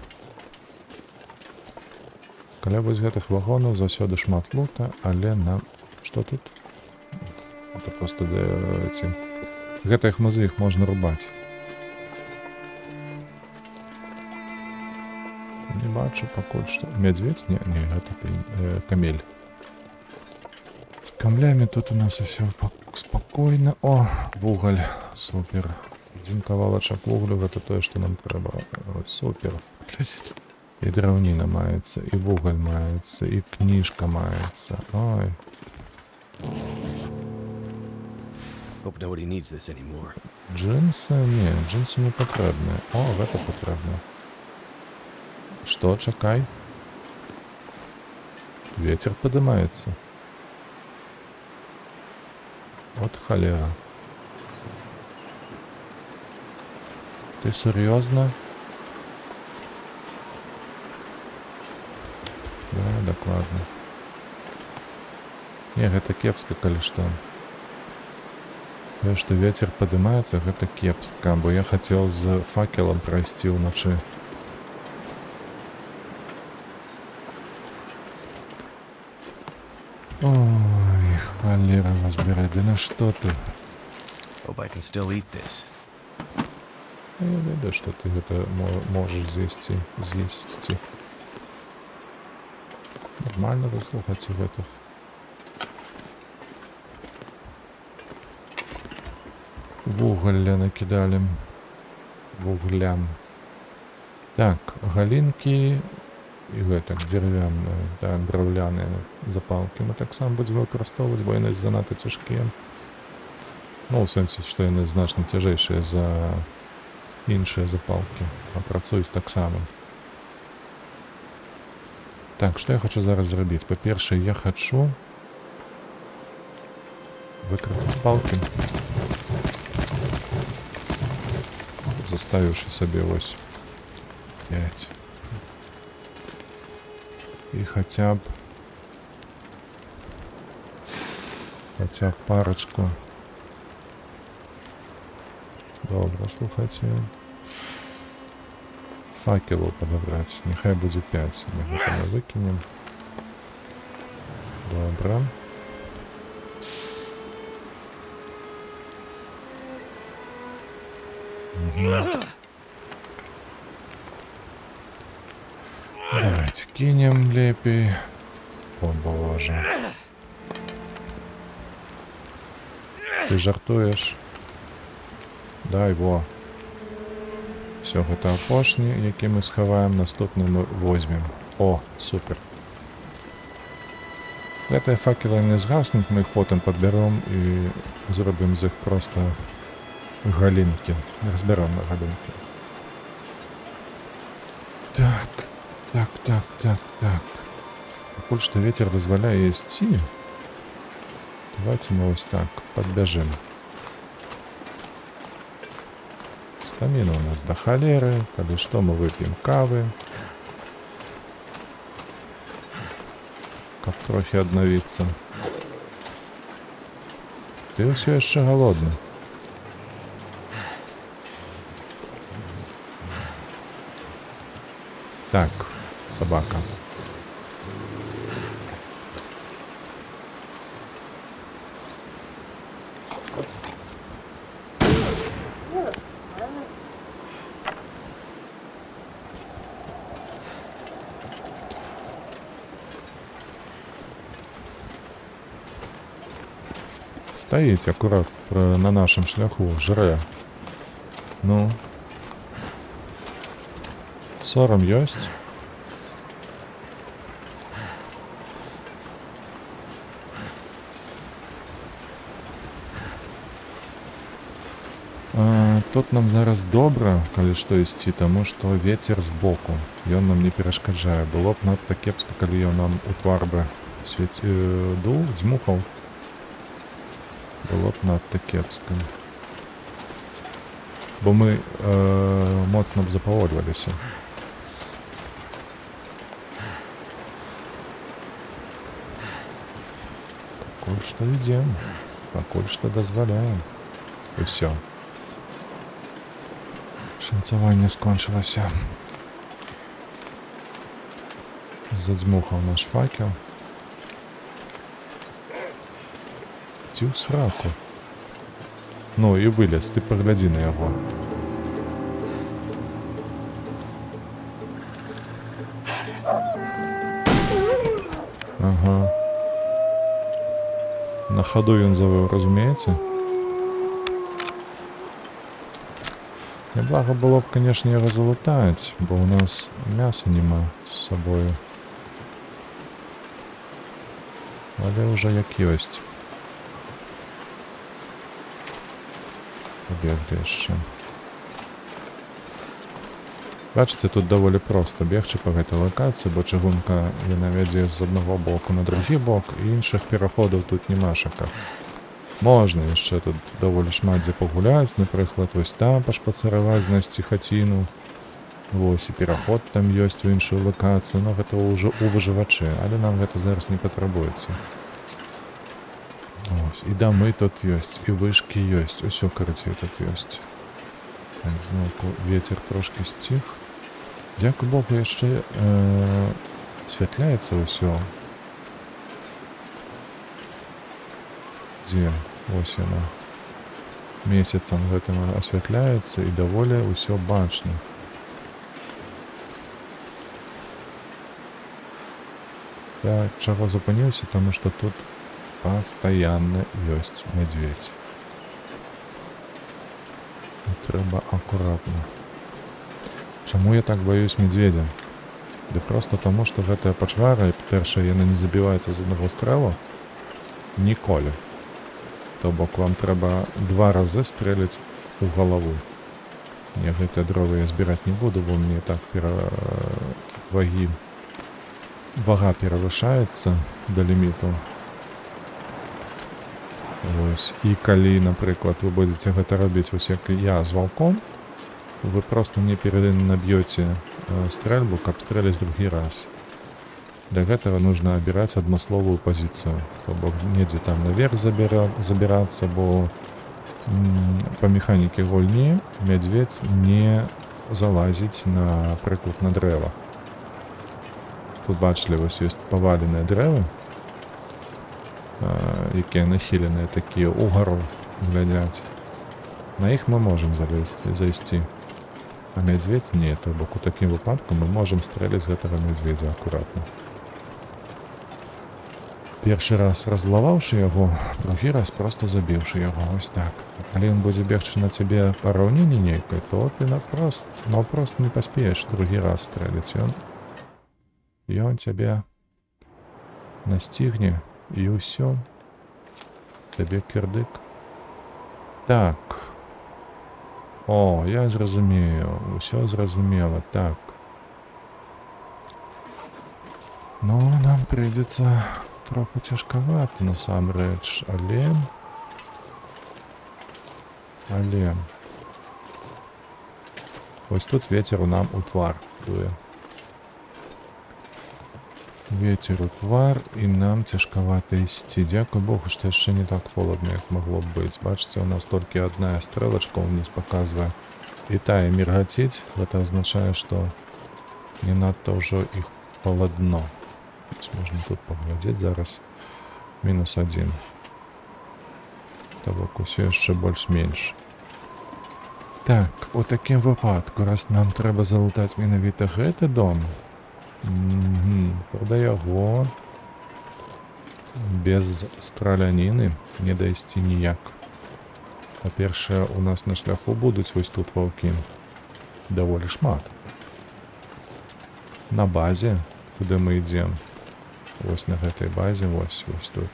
Каля вось гэтых вагонаў заўсёды шмат лута, але нам... Што тут? Это просто ці... Гэтыя хмызы іх можна рубаць. Не бачу пакуль што. Мядзведь? Не, гэта камель. З камлямі тут у нас усё спакойна. О, вугаль. Супер. Адзін кавалачак вуглю, гэта тое, што нам трэба. Супер. І драўніна маецца, і вугаль маецца, і кніжка маецца. Ой.
Hope nobody needs this anymore.
Джинсы? Не, джинсы не патрэбныя. О, гэта патрэбна. Што, чакай? Вецер падымаецца. От халера. Ты сур'ёзна? Да, дакладна. Не, гэта кепска, калі што. Тое, што вецер падымаецца, гэта кепска, бо я хацеў з факелам прайсці ўначы. Ой, халера вас бярэ, ды на што ты?
Hope I can still eat this.
Я ведаю, што ты гэта можаш з'есці. Нормально выслухаць у гэтых. Вугалля накідалі. Вуглям. Так, галінкі і гэтак дзервяныя, да, драўляныя запалкі мы таксама будзем выкарыстоўваць, бо яны занадта цяжкія. Ну, у сэнсе, што яны значна цяжэйшыя за іншыя запалкі, а працуюць таксама. Так, што я хачу зараз зрабіць? Па-першае, я хачу выкарыстаць палкі, заставіўшы сабе вось 5. І хаця б парачку. Добра, слухайце. Факелу падабраць. Няхай будзе 5. Мы гэта не выкінем. Добра. Давайте кинем лепей. О боже. Ты жартуеш? Дай, во. Все, гэта апошні, які мы схаваем, наступны мы возьмем. О, супер. Гэтыя факелы не згаснуць, мы іх потым падбяром і зробім з іх проста галінкі. Разбяром на галінкі. Так. Пакуль што вецер дазваляе ісці. Давайте мы вось так падбяжым. Стаміна у нас да халеры. Калі што, мы вып'ем кавы. Каб трохі аднавіцца. Ты ўсё яшчэ галодны. Так, собака. Стоїть акурат на нашем шляху, жре. Ну. Сором ёсць. Тут нам зараз добра, калі што ісці, таму што вецер збоку. Ён нам не перашкаджае. Было б надта кепска, калі ён нам у твар бы дуў, дзьмухаў. Было б надта кепска. Бо мы моцна б запавольваліся. Пакуль што ідзем. Пакуль што дазваляем. І ўсё. Шанцаванне скончылася. Задзьмухаў наш факел. Ці ў сраку. Ну і вылез, ты паглядзі на яго. Ага. На ходу ён завыў, разумееце? Няблага было б, канешне, яго залутаць, бо ў нас мяса няма з сабою. Але ўжо як ёсць. Побегли яшчэ. Бачыце, тут даволі проста бегчы па гэтай лакацыі, бо чыгунка яна вядзе з аднаго боку на другі бок, і іншых пераходаў тут немашака. Можна яшчэ тут даволі шмат дзе пагуляць, напрыклад, вось там пашпацараваць, знайсці хаціну. Вось і пераход там ёсць у іншую лакацыю, но гэта ўжо у выжывачы, але нам гэта зараз не патрабуецца. Ось, і дамы тут ёсць, і вышкі ёсць, усё, карацей, тут ёсць. Так, зноўку вецер трошкі сціх. Дзякуй Богу, яшчэ асвятляецца ўсё. Дзе? Ось яна. Месяцам гэтым асвятляецца і даволі ўсё бачна. Я чаго запыніўся, таму што тут пастаянна ёсць мядзведзь. І трэба акуратна. Чаму я так баюсь мядзведзя? Ды проста таму, што гэтая пачвара, па-першае, яна не забіваецца з аднаго стрэлу ніколі. То бок вам трэба 2 разы стрэліць у галаву. Я гэтыя дровы я збіраць не буду, бо мне так вага перавышаецца да ліміту. Вось. І калі, напрыклад, вы будзеце гэта рабіць вось як я з ваўком, вы проста мне перад ім наб'ёце стрэльбу, каб стрэліць другі раз. Для гэтага нужно абіраць адмысловую пазіцыю. То бок недзе там наверх забірацца, бо па механіке гульні мядзведзь не залазіць, напрыклад, на дрэва. Тут бачылі, вось ёсць паваленыя дрэвы, якія нахіленыя такія ўгару глядзяць. На іх мы можам зайсці. А мядзведзь не, то бок у такім выпадку мы можам стрэліць гэтага мядзведзя акуратна. Першы раз разлаваўшы яго, другі раз проста забіўшы яго, ось так. А калі ён будзе бегчы на цябе па раўніне нейкай, то ты наўпрост не паспееш другі раз стрэліць. Ён цябе насцігне, і ўсё. Табе кірдык. Так. О, я зразумею, усё зразумела, так. Ну, нам прыйдзецца троху цяжкавата насамрэч, але вось тут вецер нам у твар дуе. Вецер у твар, і нам цяжкавата ісці. Дзякуй Богу, што яшчэ не так холадна, як магло б быць. Бачыце, у нас толькі адна стрэлачка ўніз паказвае. І тая міргаціць, гэта азначае, што не надта ўжо і холадно. Можна тут паглядзець зараз. -1. То бок усё яшчэ больш-менш. Так, у такім выпадку, раз нам трэба залутаць менавіта гэты дом, да яго без страляніны не дайсці ніяк. Па-першае, у нас на шляху будуць вось тут ваўкі. Даволі шмат. На базе, куды мы ідзем, вось на гэтай базе, вось тут.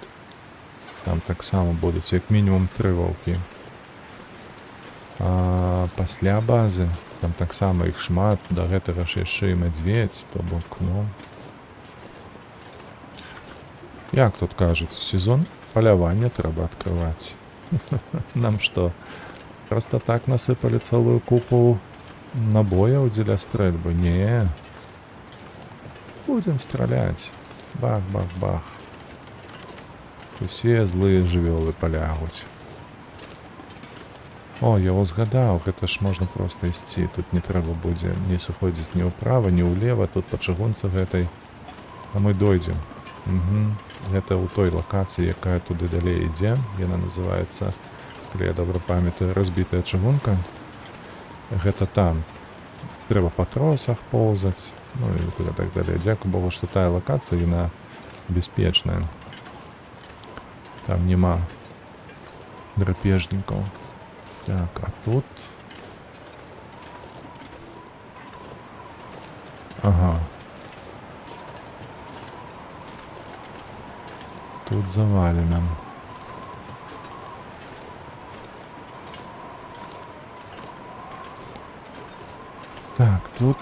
Там таксама будуць як мінімум 3 ваўкі. А пасля базы там таксама іх шмат, да гэтага ж яшчэ і мядзведзь, то бок, як тут кажуць, сезон палявання трэба адкрываць. Нам што, проста так насыпалі цэлую купу набояў дзеля стрэльбы? Не. Будзем страляць. Бах-бах-бах. Усе злыя жывёлы палягуць. О, я узгадаў, гэта ж можна проста ісці. Тут не трэба будзе не сыходзіць ні ўправа, ні ўлева. Тут па чыгунцы гэтай А мы дойдзем. Гэта ў той лакацыі, якая туды далей ідзе. Яна называецца, калі я добра памятаю, разбітая чыгунка. Гэта там. Трэба па тросах поўзаць. Ну і туды так далей. Дзякуй Богу, што тая лакацыя, яна бяспечная. Там нема драпежнікаў. Так, а тут... Ага. Тут завалено. Так, тут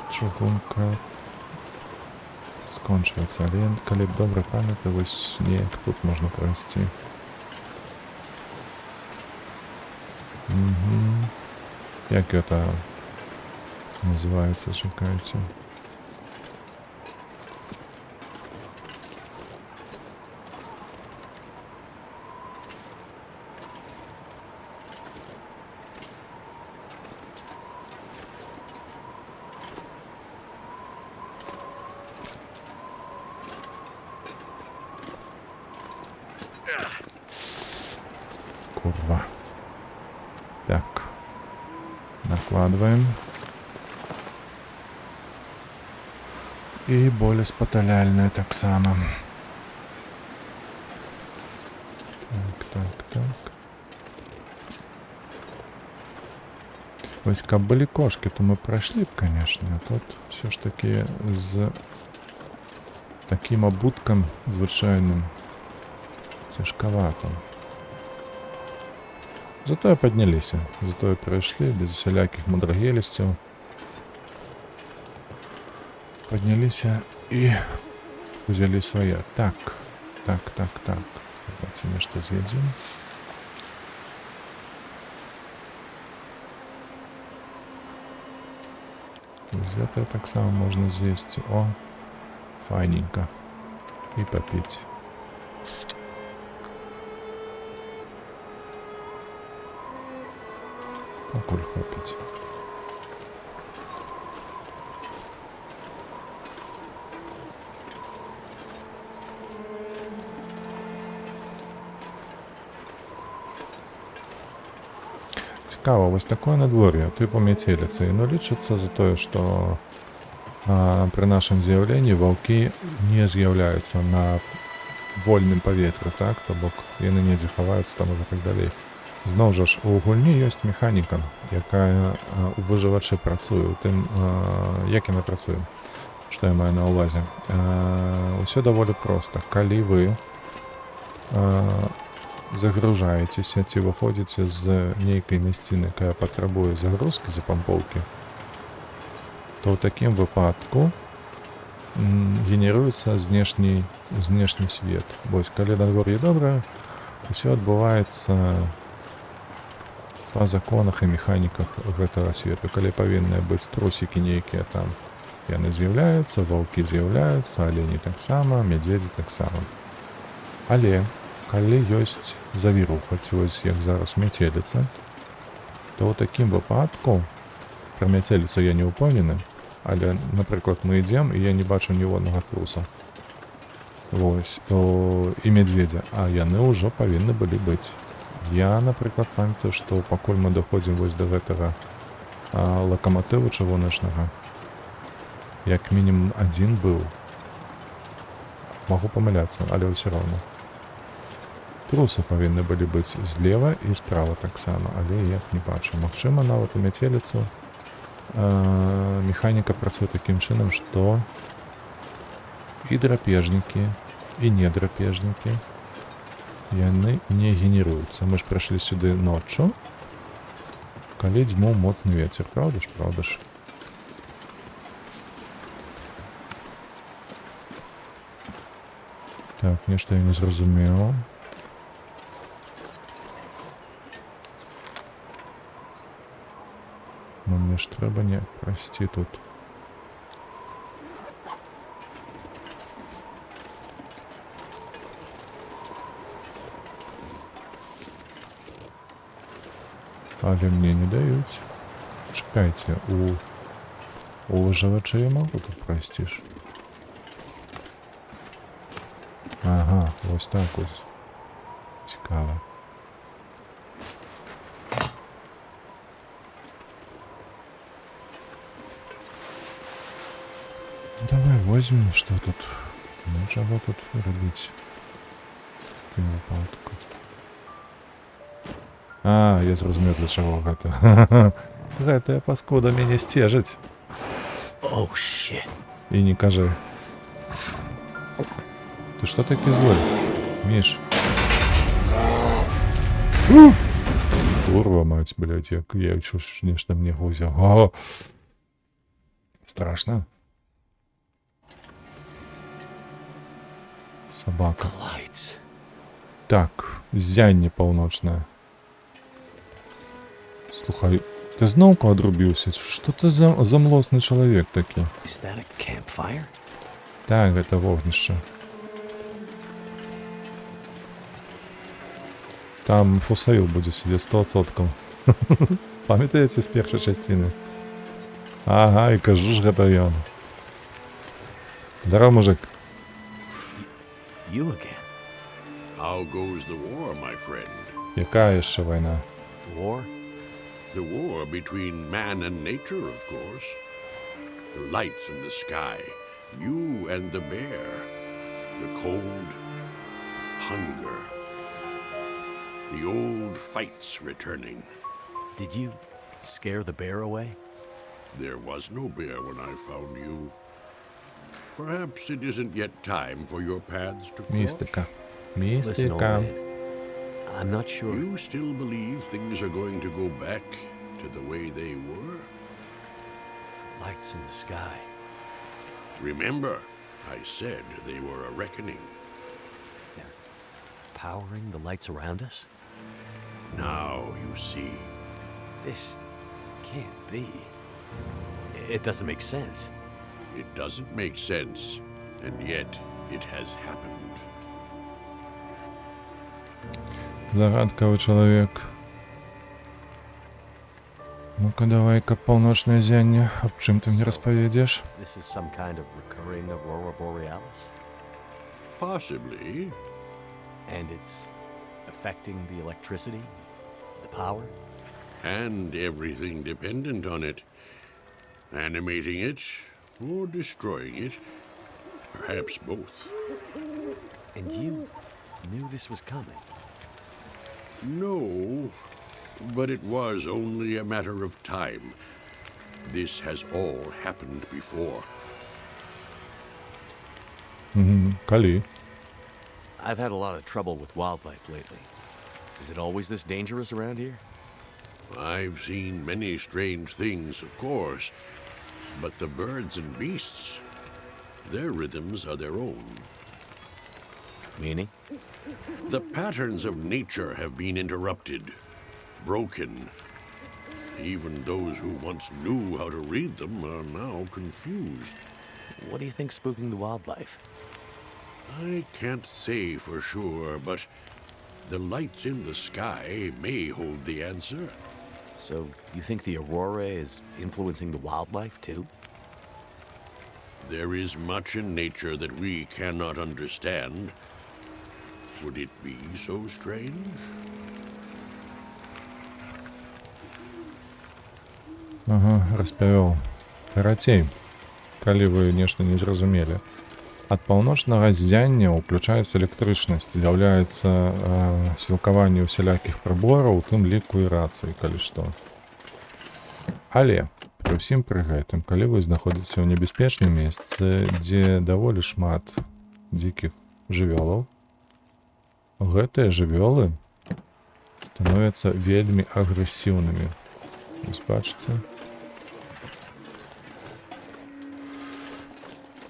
чыгунка скончваецца. Але калі б добра памятаю, вось неяк тут можна прайсці. Як гэта называецца, чакайце. Курва. Так. Накладываем. И болеспаталяльная так само. Так. Вось каб былі кошки, то мы пройшли б, конечно. А тут все ж таки з таким абуткам звычайным цяжкавата. Затое падняліся, затое прайшлі без усялякіх мудрагелісцяў. Падняліся і узялі свае. Так. Давайте нешта з'едзем. Вось гэта таксама можна з'есці. О, файненько. І папіць. Пакуль хопіць. Цікава, вось такое надвор'е, тыпу мяцеліцы. Ну, лічыцца за тое, што пры нашым з'яўленні ваўкі не з'яўляюцца на вольным паветры, так? То бок яны недзе хаваюцца там і так далей. Зноў жа ж, у гульні ёсць механіка, якая у выжывачы працуе, у тым, як яна працуе, што я маю на ўвазе. Усё даволі проста. Калі вы загружаецеся ці выходзіце з нейкай мясціны, якая патрабуе загрузкі, запампоўкі, то ў такім выпадку генеруецца знешні свет. Вось, калі надвор'е добрае, усё адбываецца па законах і механіках гэтага свету. Калі павінны быць трусікі нейкія там, яны з'яўляюцца, ваўкі з'яўляюцца, алені таксама, мядзведзі таксама. Але калі ёсць завіруха, ці вось як зараз мяцеліца, то ў такім выпадку, пра мяцеліцу я не ўпэўнены, але, напрыклад, мы ідзем, і я не бачу ніводнага труса. Вось, то і мядзведзя, а яны ўжо павінны былі быць. Я, напрыклад, памятаю, што пакуль мы даходзім вось да гэтага лакаматыву чыгуначнага, як мінімум адзін быў. Магу памыляцца, але ўсё роўна. Трусы павінны былі быць злева і справа таксама, але я іх не бачу. Магчыма, нават у мяцеліцу механіка працуе такім чынам, што і драпежнікі, і недрапежнікі яны не генеруюцца. Мы ж прыйшлі сюды ноччу, калі дзьмуў моцны вецер, правда ж? Так, нешта я не зразумеў. Ну, мне ж трэба не прайсці тут. Але мне не даюць. Чакайце, Улаживача я могу тут пройти ж. Ага, ось так ось. Цікаво. Давай возьмем, что тут. Ну, чего тут робить? Таким випадку. А, я зрозумів, для чого гэта. Гэтая паскуда мяне сцежыць.
Oh, shit.
И не кажи. Ты что таки злой, Миш? Курва мать, блядь, я чушь нечто мне взял. О! Страшно. Собака.
Lights.
Так, зянне паўночнае. Слухай, ты зноўку адрубіўся? Што ты за млосны чалавек такі?
Is that a campfire?
Так, гэта вогнішча. Там Фусаил будзе сидзець 100%. Памятаеце з першай часціны? Ага, і кажу ж гэта ён. Здароў, мужик.
You again.
How goes the war, my friend?
Якая яшчэ вайна?
War?
The war between man and nature, of course. The lights in the sky, you and the bear. The cold, hunger. The old fights returning.
Did you scare the bear away?
There was no bear when I found you. Perhaps it isn't yet time for your paths to cross.
Містика.
Listen, old
Містика.
man. I'm not sure.
You still believe things are going to go back to the way they were?
Lights in the sky.
Remember, I said they were a reckoning.
They're powering the lights around us?
Now you see.
This can't be. It doesn't make sense.
It doesn't make sense, and yet it has happened.
Загадковый чалавек. Ну-ка, давай-ка паўночнае зянне. Аб чым ты мне распаведзеш?
This is some kind of recurring aurora borealis?
Possibly.
And it's affecting the electricity? The power?
And everything dependent on it. Animating it or destroying it. Perhaps both.
And you knew this was coming?
No, but it was only a matter of time. This has all happened before.
Калі?
I've had a lot of trouble with wildlife lately. Is it always this dangerous around here?
I've seen many strange things, of course, but the birds and beasts, their rhythms are their own.
Meaning?
The patterns of nature have been interrupted, broken. Even those who once knew how to read them are now confused.
What do you think's spooking the wildlife?
I can't say for sure, but the lights in the sky may hold the answer.
So you think the aurora is influencing the wildlife too?
There is much in nature that we cannot understand. Would it be so strange?
Ага, распавёў. Карацей, калі вы нешта не зразумелі. Ад паўночнага ззяння ўключаецца электрычнасць, з'яўляецца сілкаванне ўсялякіх прыбораў, у тым ліку і рацыі, калі што. Але, пры ўсім пры гэтым, калі вы знаходзіце ў небяспечным месцы, дзе даволі шмат дзікіх жывёлаў, гэтыя жывёлы становяцца вельмі агрэсіўнымі. Вось бачыце?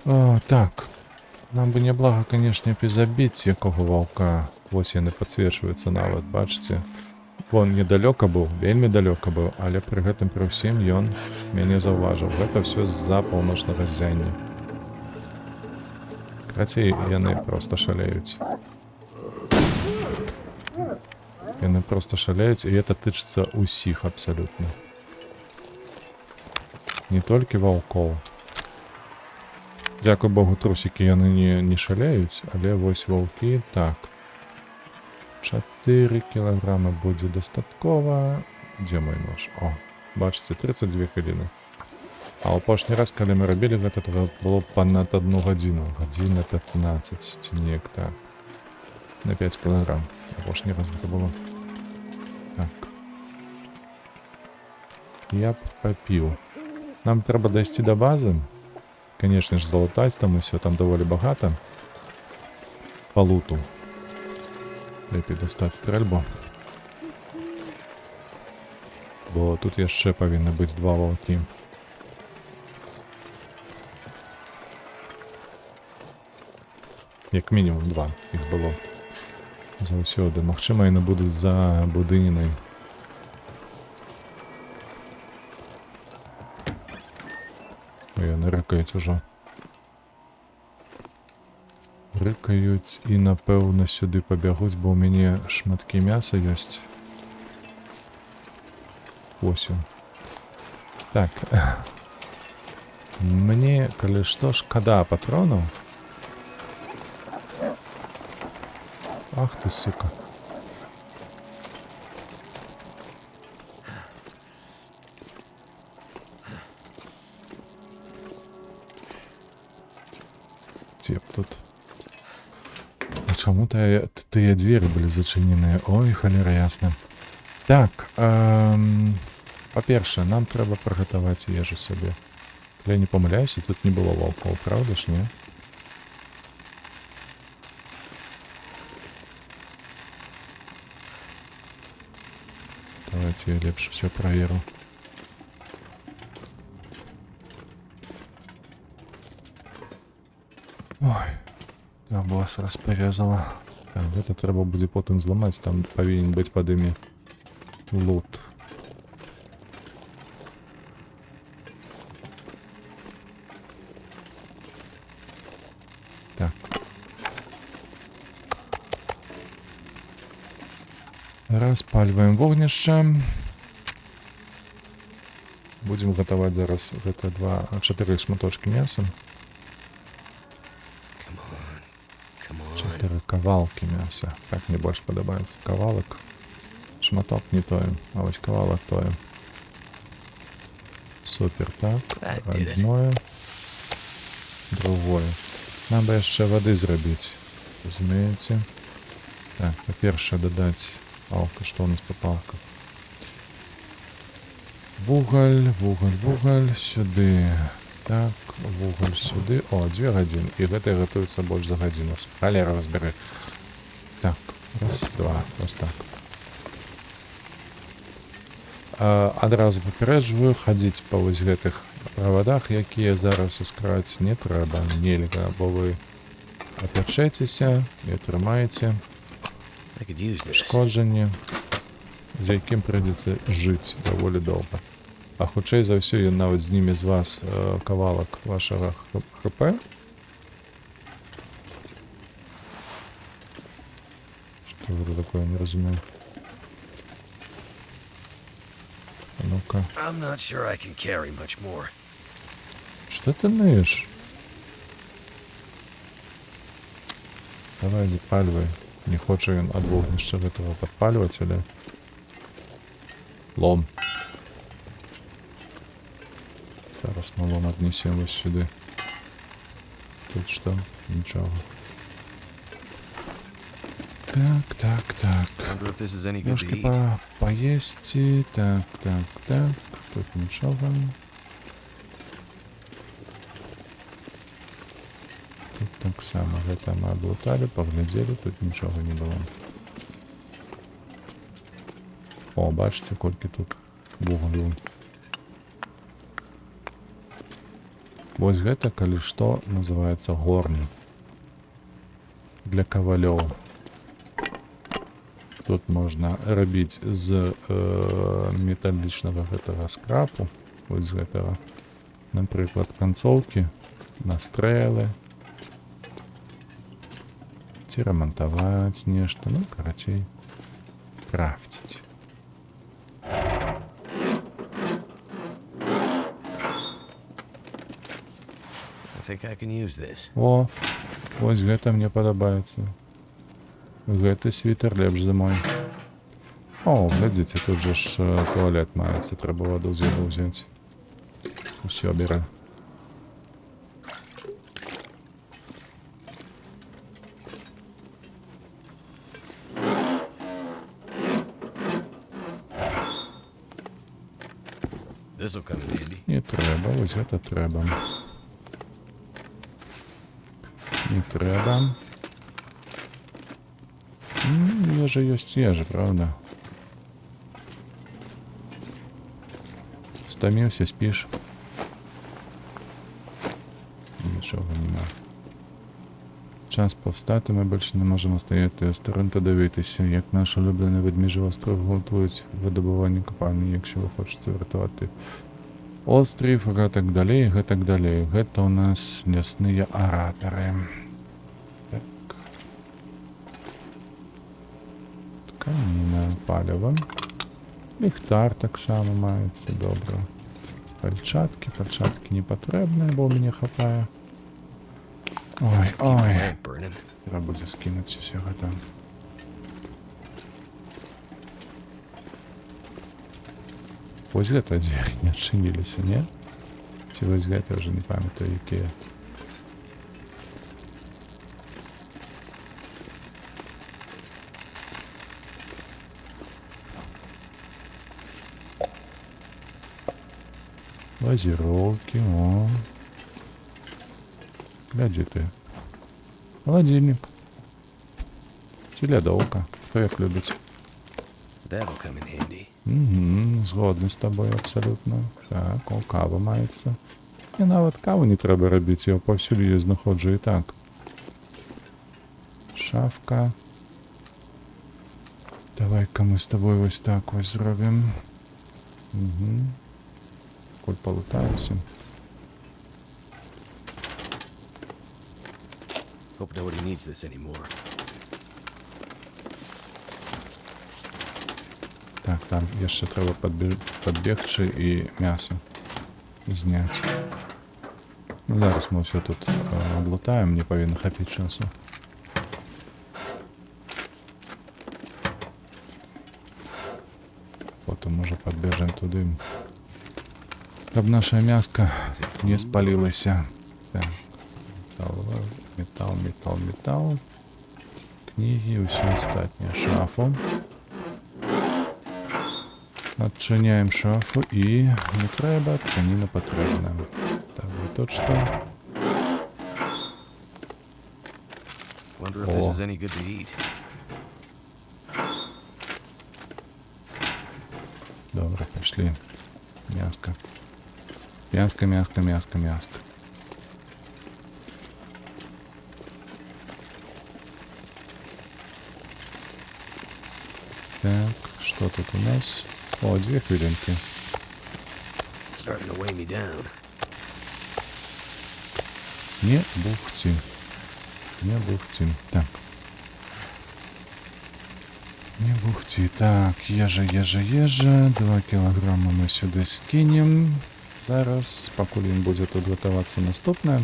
О, так. Нам бы няблага, канешне, забіць якога ваўка. Вось яны падсвечваюцца нават, бачыце? Вон недалёка быў, вельмі далёка быў, але пры гэтым пры ўсім ён мяне заўважыў. Гэта ўсё з-за паўночнага ззяння. Карацей, яны проста шалеюць. Яны проста шалеюць, і гэта тычыцца ўсіх абсалютна. не толькі ваўкоў. Дзякуй Богу, трусікі яны не шалеюць, але вось ваўкі так. 4 кілаграмы будзе дастаткова. Дзе мой нож? О, бачыце, 32 хвіліны. А ў апошні раз, калі мы рабілі гэта, то было панад 1 гадзіну. Гадзіна 15, ці неяк так. На 5 кілаграм. Апошні раз гэта было. Так. Я б папіў. Нам трэба дайсці да базы. Конечно ж, залутаць там усё, там даволі багата. Па луту. Лепей дастаць стрэльбу. Бо тут яшчэ павінны быць 2 ваўкі. Як мінімум 2 іх было. Заўсёды. Магчыма, яны будуць за будынінай. Яны рыкаюць ужо. Рыкаюць і, напэўна, сюды пабягуць, бо ў мяне шматкі мяса ёсць. Осю. Так. Мне, калі што, шкада патронаў. Ах ты, сука. Где тут? А чаму тыя дзверы былі зачыненыя? Ой, халера ясна. Так, па-першае, нам трэба прыгатаваць ежу сабе. Калі я не памыляюся, тут не было ваўкоў, правда ж, не? Давайте я лепш усё праверу. Ой, так вас распорезала. Так, гэта трэба будзе потым зламаць, там павінен быць пад імі лут. Так. Распальваем вогнішча. Будзем гатаваць зараз гэта 4 шматочкі мяса. 4 кавалкі мяса. Так мне больш падабаецца. Кавалак. Шматок не тое, а вось кавалак тое. Супер, так. Адное. Другое. Нам бы яшчэ вады зрабіць. Разумееце? Так, па-першае дадаць палка. Што ў нас па палках? Вугаль, вугаль, вугаль. Сюды. Так, вугаль сюды. О, 2 гадзіны. І гэта гатуецца больш за гадзіну. Халера разбяры. Так, раз, два. Вось так. Адразу папярэджваю, хадзіць па вось гэтых правадах, якія зараз искраць не трэба. Нельга, бо вы апячэцеся і атрымаеце шкоджанне, з якім прыйдзецца жыць даволі доўга. А хутчэй за ўсё ён нават зніме з вас кавалак вашага ХП. Што гэта такое, не разумею. Ну-ка. Что ты ныешь? Давай запаливай. Не хоча ён ад вогнішча гэтага падпальваць, але... Лом. Зараз мы лом аднесем вось сюды. Тут што? Нічога. Так, так, так. Немножко поесці. Так, так, так. Тут нічога. Тут так само. Гэта мы аблуталі, паглядзелі, тут нічога не было. О, бачыце, колькі тут вугалю. Вось гэта, калі што, называецца горні. Для кавалёў. Тут можна рабіць з металічнага гэтага скрапу. Вось з гэтага. Напрыклад, канцоўкі на стрэлы. Ці рамантаваць нешта. Ну, карацей, крафціць.
think I can use this.
О, вось гэта мне падабаецца. Гэты світер лепш за мой. О, глядзіце, тут же ж туалет маецца, трэба ваду з яго ўзяць. Усё бере.
This'll come in handy.
Не трэба, вось гэта трэба. Не трэба. Ежа ёсць ежа, правда? Стаміўся, спіш. Нічога нема. Час повстати, ми більше не можемо стояти осторонь та дивитися, як наш улюблений ведміжий остров готують видобування копальні, якщо ви хочете врятувати острів, і так далі, і так далі. Гэта у нас лясныя аратори. Так. Тканіна, паліво. Ліхтар так само мається, добре. Пальчатки не потрібні, бо мені хапає. Ой,
Keep the
ой.
lamp burning.
Треба буде скинути все гэта. Вось гэта дзвері не адчыніліся, не? Ці вось гэта ўжо не памятаю, якія. Газіроўкі, о. Глядзі ты. Холодильник. Ці лядоўка. Хто як любіць.
That'll come in handy.
Згодны з табой абсалютна. Так, о, кава маецца. І нават каву не трэба рабіць, я паўсюль яе знаходжу і так. Шафка. Давай-ка мы з табой вось так вось зробім. Коль полутаемся.
Hope nobody needs this anymore.
Так, там яшчэ трэба падбегчы і мясо зняць. Ну, зараз мы ўсё тут аблутаем, не павінна хапіць часу. Потым уже падбежым туды. Каб наша мяска не спалілася. Так. Метал. Книги и все остальное. Шафу. Отчиняем шафу и не треба, тканина потребна. Так, вот тут что?
Wonder if this is any good to eat.
Добре, пошли. Мяско. Мяско. Так, что тут у нас? О, 2 хвилинки.
It's starting to weigh me down.
Не бухти. Так. Не бухти. Так, ежа. 2 килограмма мы сюда скинем. Зараз, пакуль він буде тут готуватися наступне.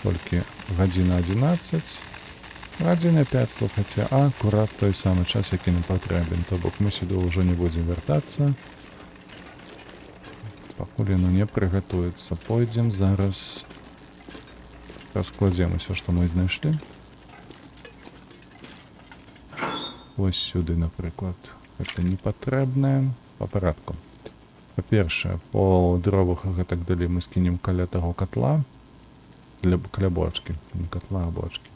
Тільки година 11. Година 5, слухайте, акурат той самий час, який нам потрібен. Тобто ми сюди вже не будемо вертатися. Пакуль воно не приготується. Пойдемо зараз. Розкладемо все, що ми знайшли. Ось сюди, наприклад. Це не потрібне. По порядку. По-перше, по дровах і так далі ми скинемо каля того котла. Каля бочки. Не котла, а бочки.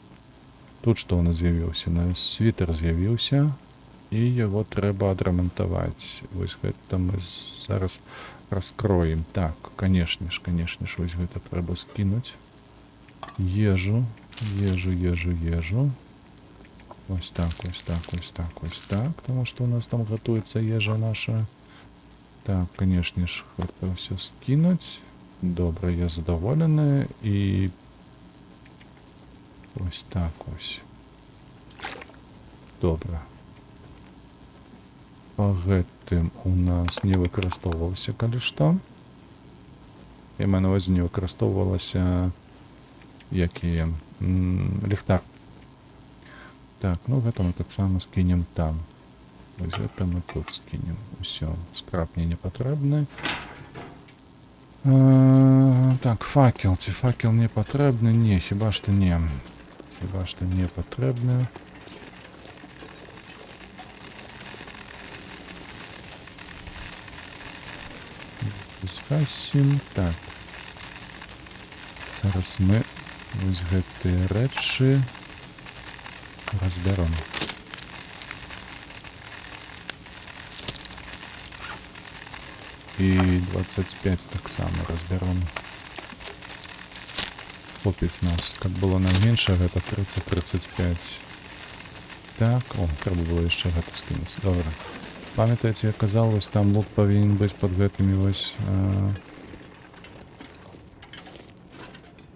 Тут що у нас з'явився? У нас світер з'явився. І його треба адрамонтувати. Ось це ми зараз розкроємо. Так, конечно ж, ось це треба скинути. Ежу. Ось так. Тому що у нас там готується ежа наша. Так, конечно ж, это все скинуть. Добре, я задоволений. І ось так ось. Добре. По гэтым у нас не выкарыстоўвалася, калі што. Я маю на ўвазе, не выкарыстоўвалася які ліхтар. Так, ну гэта мы таксама скінем там. Вось гэта мы тут скінем. Усё, скраб мне не патрэбны. Так, факел. Ці факел мне патрэбны? Не, хіба што не. Хіба што не патрэбны. Згасім. Так. Зараз мы вось гэтыя рэчы разбяром. І 25 таксама разбяром. Хлопец нас, как было нам меньше, гэта 30-35. Так, о, трэба было яшчэ гэта скінуць. Добра. Памятаеце, я казаў, вось там лук павінен быць пад гэтымі вось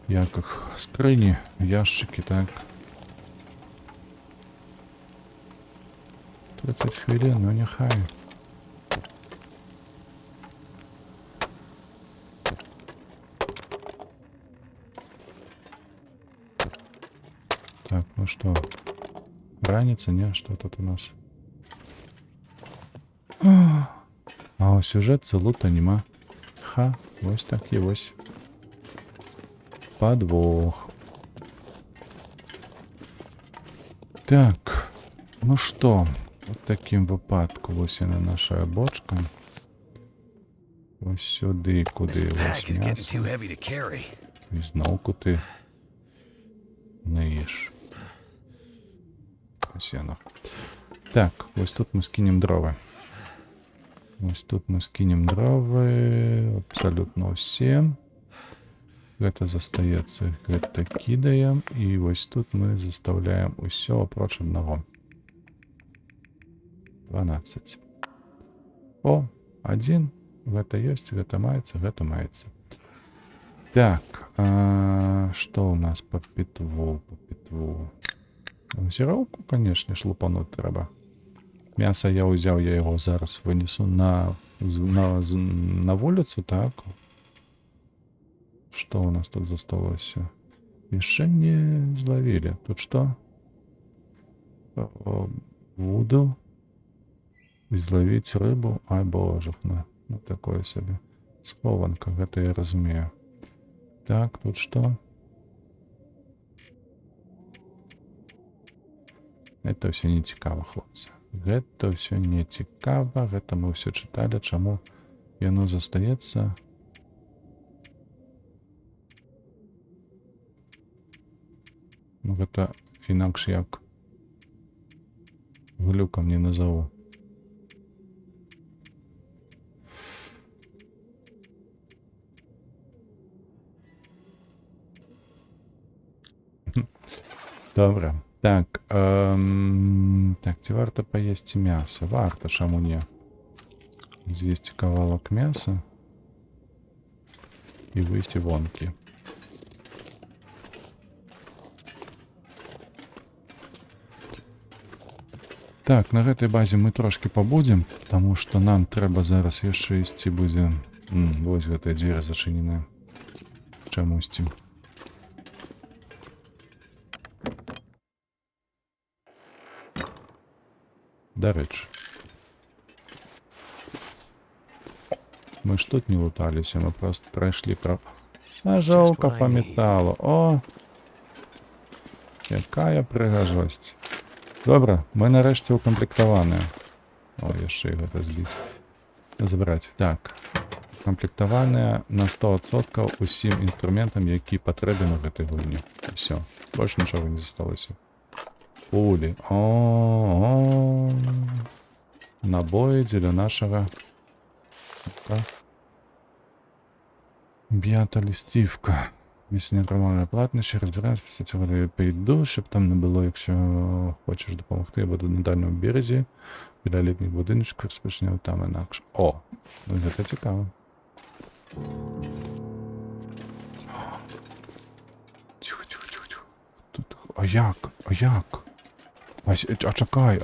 як іх скрыні, яшчыкі, так. 30 хвілін, ну няхай. Так, ну что, раніца, не? Что тут у нас? А сюжет лута нема. Ха, вось так і вось. Подвох. Так, ну что, вот таким выпадку вось яна наша бочка. Вось сюды, куды вось мясо. І зноўку ты ныеш. Ось яно. Так, вось тут мы скинем дровы. Вось тут мы скинем дровы. Абсолютно ўсе. Гэта застаецца, гэта кідаем. І вось тут мы заставляем усё апроч аднаго. 12. О, 1. Гэта ёсць, гэта маецца, гэта маецца. Так, что у нас по петву? По петву. Зіроўку, конечно, шлупануть трэба. Мясо я ўзяў, я его зараз вынесу на вуліцу, так. Что у нас тут засталося? Яшчэ не зловили. Тут что? Буду зловить рыбу. Ай, божухна. Ну, такое себе. Схованка, гэта я разумею. Так, тут что? Это все не цікава, хлопцы. Гэта все не цікава. Гэта мы все читали. Чаму яно застаецца? Ну, гэта інакш як глюкам не назову. Добре. Так, так, ці варта паесці мяса? Варта, чаму не? З'есці кавалак мяса і выйсці вонкі. Так, на гэтай базе мы трошки пабудзем, потому што нам трэба зараз яшчэ ісці будзе. Вось гэтыя дзверы зачыненыя. Чамусьці. Дарэчы. Мы ж тут не луталіся, мы просто прайшлі пра... Нажоўка па металу. О! Якая прыгажосць. Добра, мы нарэшце укамплектаваныя. О, яшчэ і гэта збіць. Забраць. Так. Укамплектаваныя на 100% усім інструментам, які патрэбен у гэтай гульні. Всё. Больш нічога не засталося. Пулі. О, набоі дзеля нашага. Б'ята лістівка. Если не нормальная платність, розбираємось, писати прийду, щоб там не було, якщо хочеш допомогти, я буду на дальньому березі, біля літніх будиночків, розпочнемо там інакше. О, це цікаво. Тихо. Тут, а як? А чекай,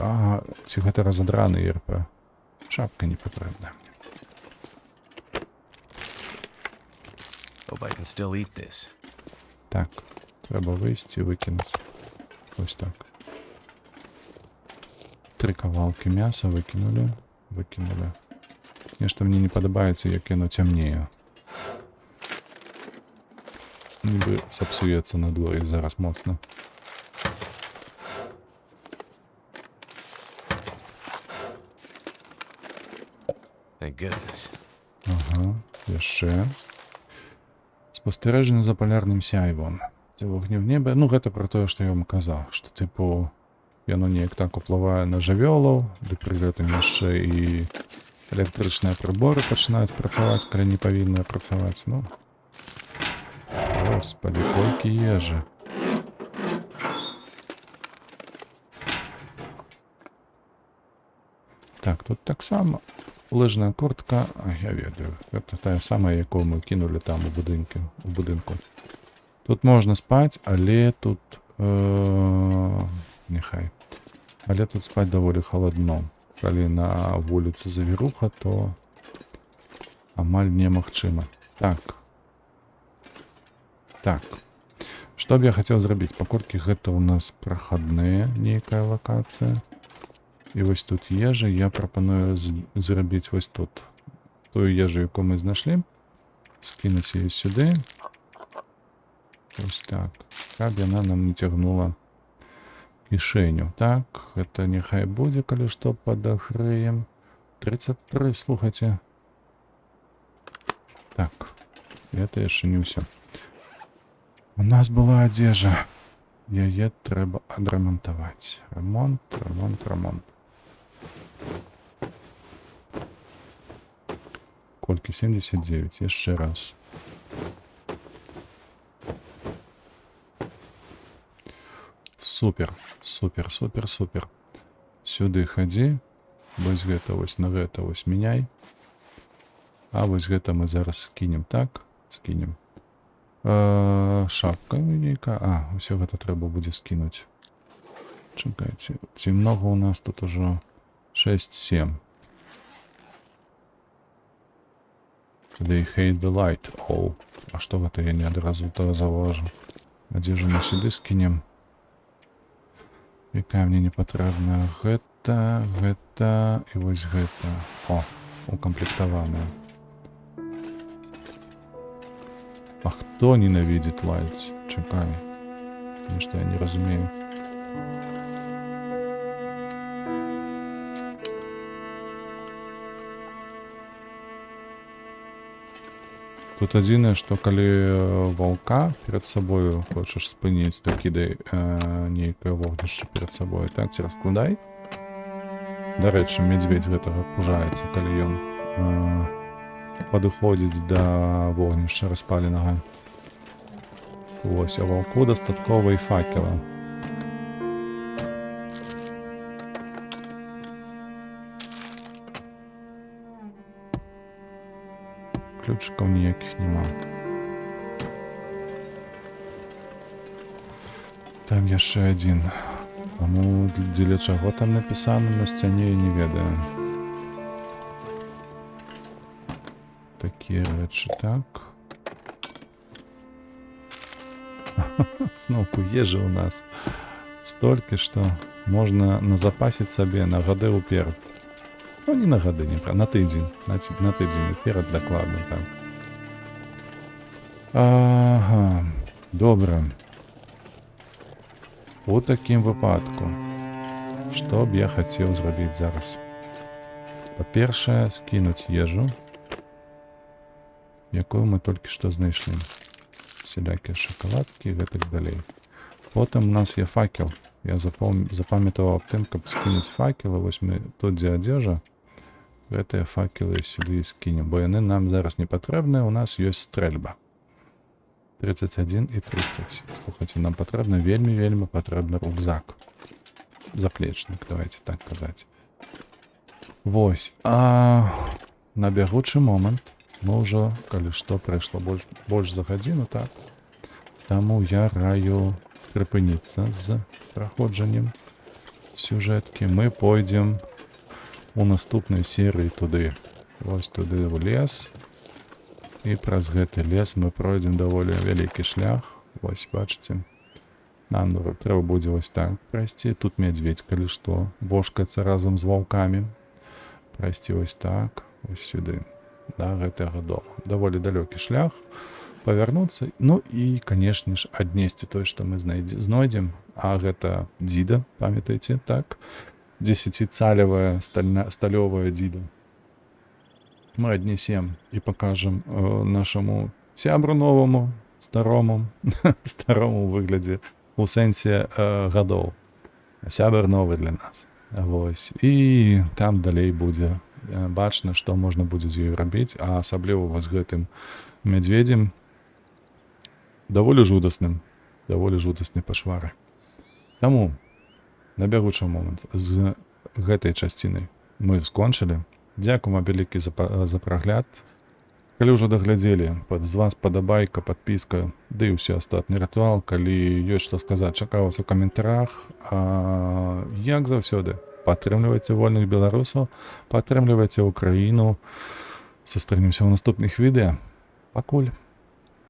ці гэта розодраний РП. Шапка не потрібна мені.
Hope I can still eat this.
Так, Трэба выйсці і выкінуць. Вось так. 3 кавалкі мяса выкінулі. Нешта мне не падабаецца, як яно цямнее. Нібы сапсуецца на дворе зараз моцна.
Thank goodness.
Ага, яшчэ. Спастережанне за полярным сяйвом. Ці вогні в небе. Ну, гэта про тое, што я вам казаў, што, тыпу, яно неяк так уплывае на жывёлаў, ды пры гэтым яшчэ і электрычныя прыборы пачынаюць працаваць, калі не павінны працаваць. Ну, господи, колькі ежы. Так, тут таксама лыжная куртка, я ведаю, гэта тая самая, якую мы кінулі там у будынку. Тут можна спаць, але тут няхай. Але тут спаць даволі халадно. Калі на вуліцы завіруха, то амаль немагчыма. Так. Што б я хацеў зрабіць? Паколькі гэта ў нас прахадная нейкая лакацыя. І вось тут ежа, я прапаную зрабіць вось тут тую ежу, якую мы знайшлі. Скінуць яе сюды. Вось так. Каб яна нам не цягнула кішэню. Так, гэта няхай будзе, калі што падагрэем. 33, слухайце. Так, гэта яшчэ не ўсё. У нас была адзежа. Яе трэба адрамантаваць. Рамонт. Колькі? 79. Яшчэ раз. Супер. Сюды хадзі. Вось гэта вось на гэта вось мяняй. А вось гэта мы зараз скінем, так? Скінем. Шапка нейка. Усё гэта трэба будзе скінуць. Чакайце. Ці многа у нас тут ужо 6-7. They hate the light. А што гэта я не адразу то заўважыў. Адзежу мы сюды скінем. Якая мне не патрэбная. Гэта і вось гэта. Укамплектаваная. А хто ненавидит лайт? Чакай. Нешта я не разумею. Тут адзінае, што калі ваўка перад сабою хочаш спыніць, то кідай нейкае вогнішча перад сабой. Так, ці раскладай. Дарэчы, медведь гэтага пужаецца, калі ён падыходзіць да вогнішча распаленага. Вось, а ваўку дастаткова і факела. Ключиков ніяких нема. Там яшчэ адзін. Таму дзеля чаго там напісана на сцяне, я не ведаю. Такія рэчы, так. Зноўку ежа ў нас столькі, што можна назапасіць сабе на гады ўперад. Ну, не на гады, на тыдзень. На тыдзень уперад дакладна, так. Ага, добра. У такім выпадку, што б я хацеў зрабіць зараз? Па-першае, скінуць ежу, якую мы толькі што знайшлі. Всялякія шакаладкі і гэтак далей. Потым у нас є факел. Я запамятаваў аб тым, каб скінуць факелы. Вось мы тут, дзе адзежа, гэтыя факелы сюды і скінем, бо яны нам зараз не патрэбныя, у нас ёсць стрэльба. 31 і 30. Слухайце, нам патрэбна вельмі патрэбны рюкзак. Заплечнік, давайте так казаць. Вось. А на бягучы момант мы ўжо, калі што, прайшло больш за гадзіну, так? Таму я раю прыпыніцца з праходжаннем сюжэткі. Мы пойдзем у наступнай серыі туды. Вось туды ў лес. І праз гэты лес мы пройдзем даволі вялікі шлях. Вось, бачыце. Нам трэба будзе вось так прайсці. Тут мядзведь, калі што, вошкаецца разам з ваўкамі. Прайсці вось так, вось сюды, да гэтага дома. Даволі далёкі шлях, павярнуцца, ну і, канешне ж, аднесці тое, што мы знойдзем, а гэта дзіда, памятаеце, так? 10-цалевая сталёвая дзіда. Мы аднесем і пакажам нашаму сябру новаму, старому выглядзе, у сэнсе гадоў. Сябр новы для нас. Вось. І там далей будзе бачна, што можна будзе з ёй рабіць, а асабліва з гэтым мядзведзем даволі жудасны пашвары. Таму на бягучы момант з гэтай часцінай мы скончылі. Дзякуй вам вялікі за прагляд. Калі ўжо даглядзелі, з вас падабайка, падпіска, ды і ўсё астатні рытуал. Калі ёсць што сказаць, чакаю вас у каментарах. Як заўсёды, падтрымлівайце вольных беларусаў, падтрымлівайце Украіну. Сустрэнемся ў наступных відэа. Пакуль.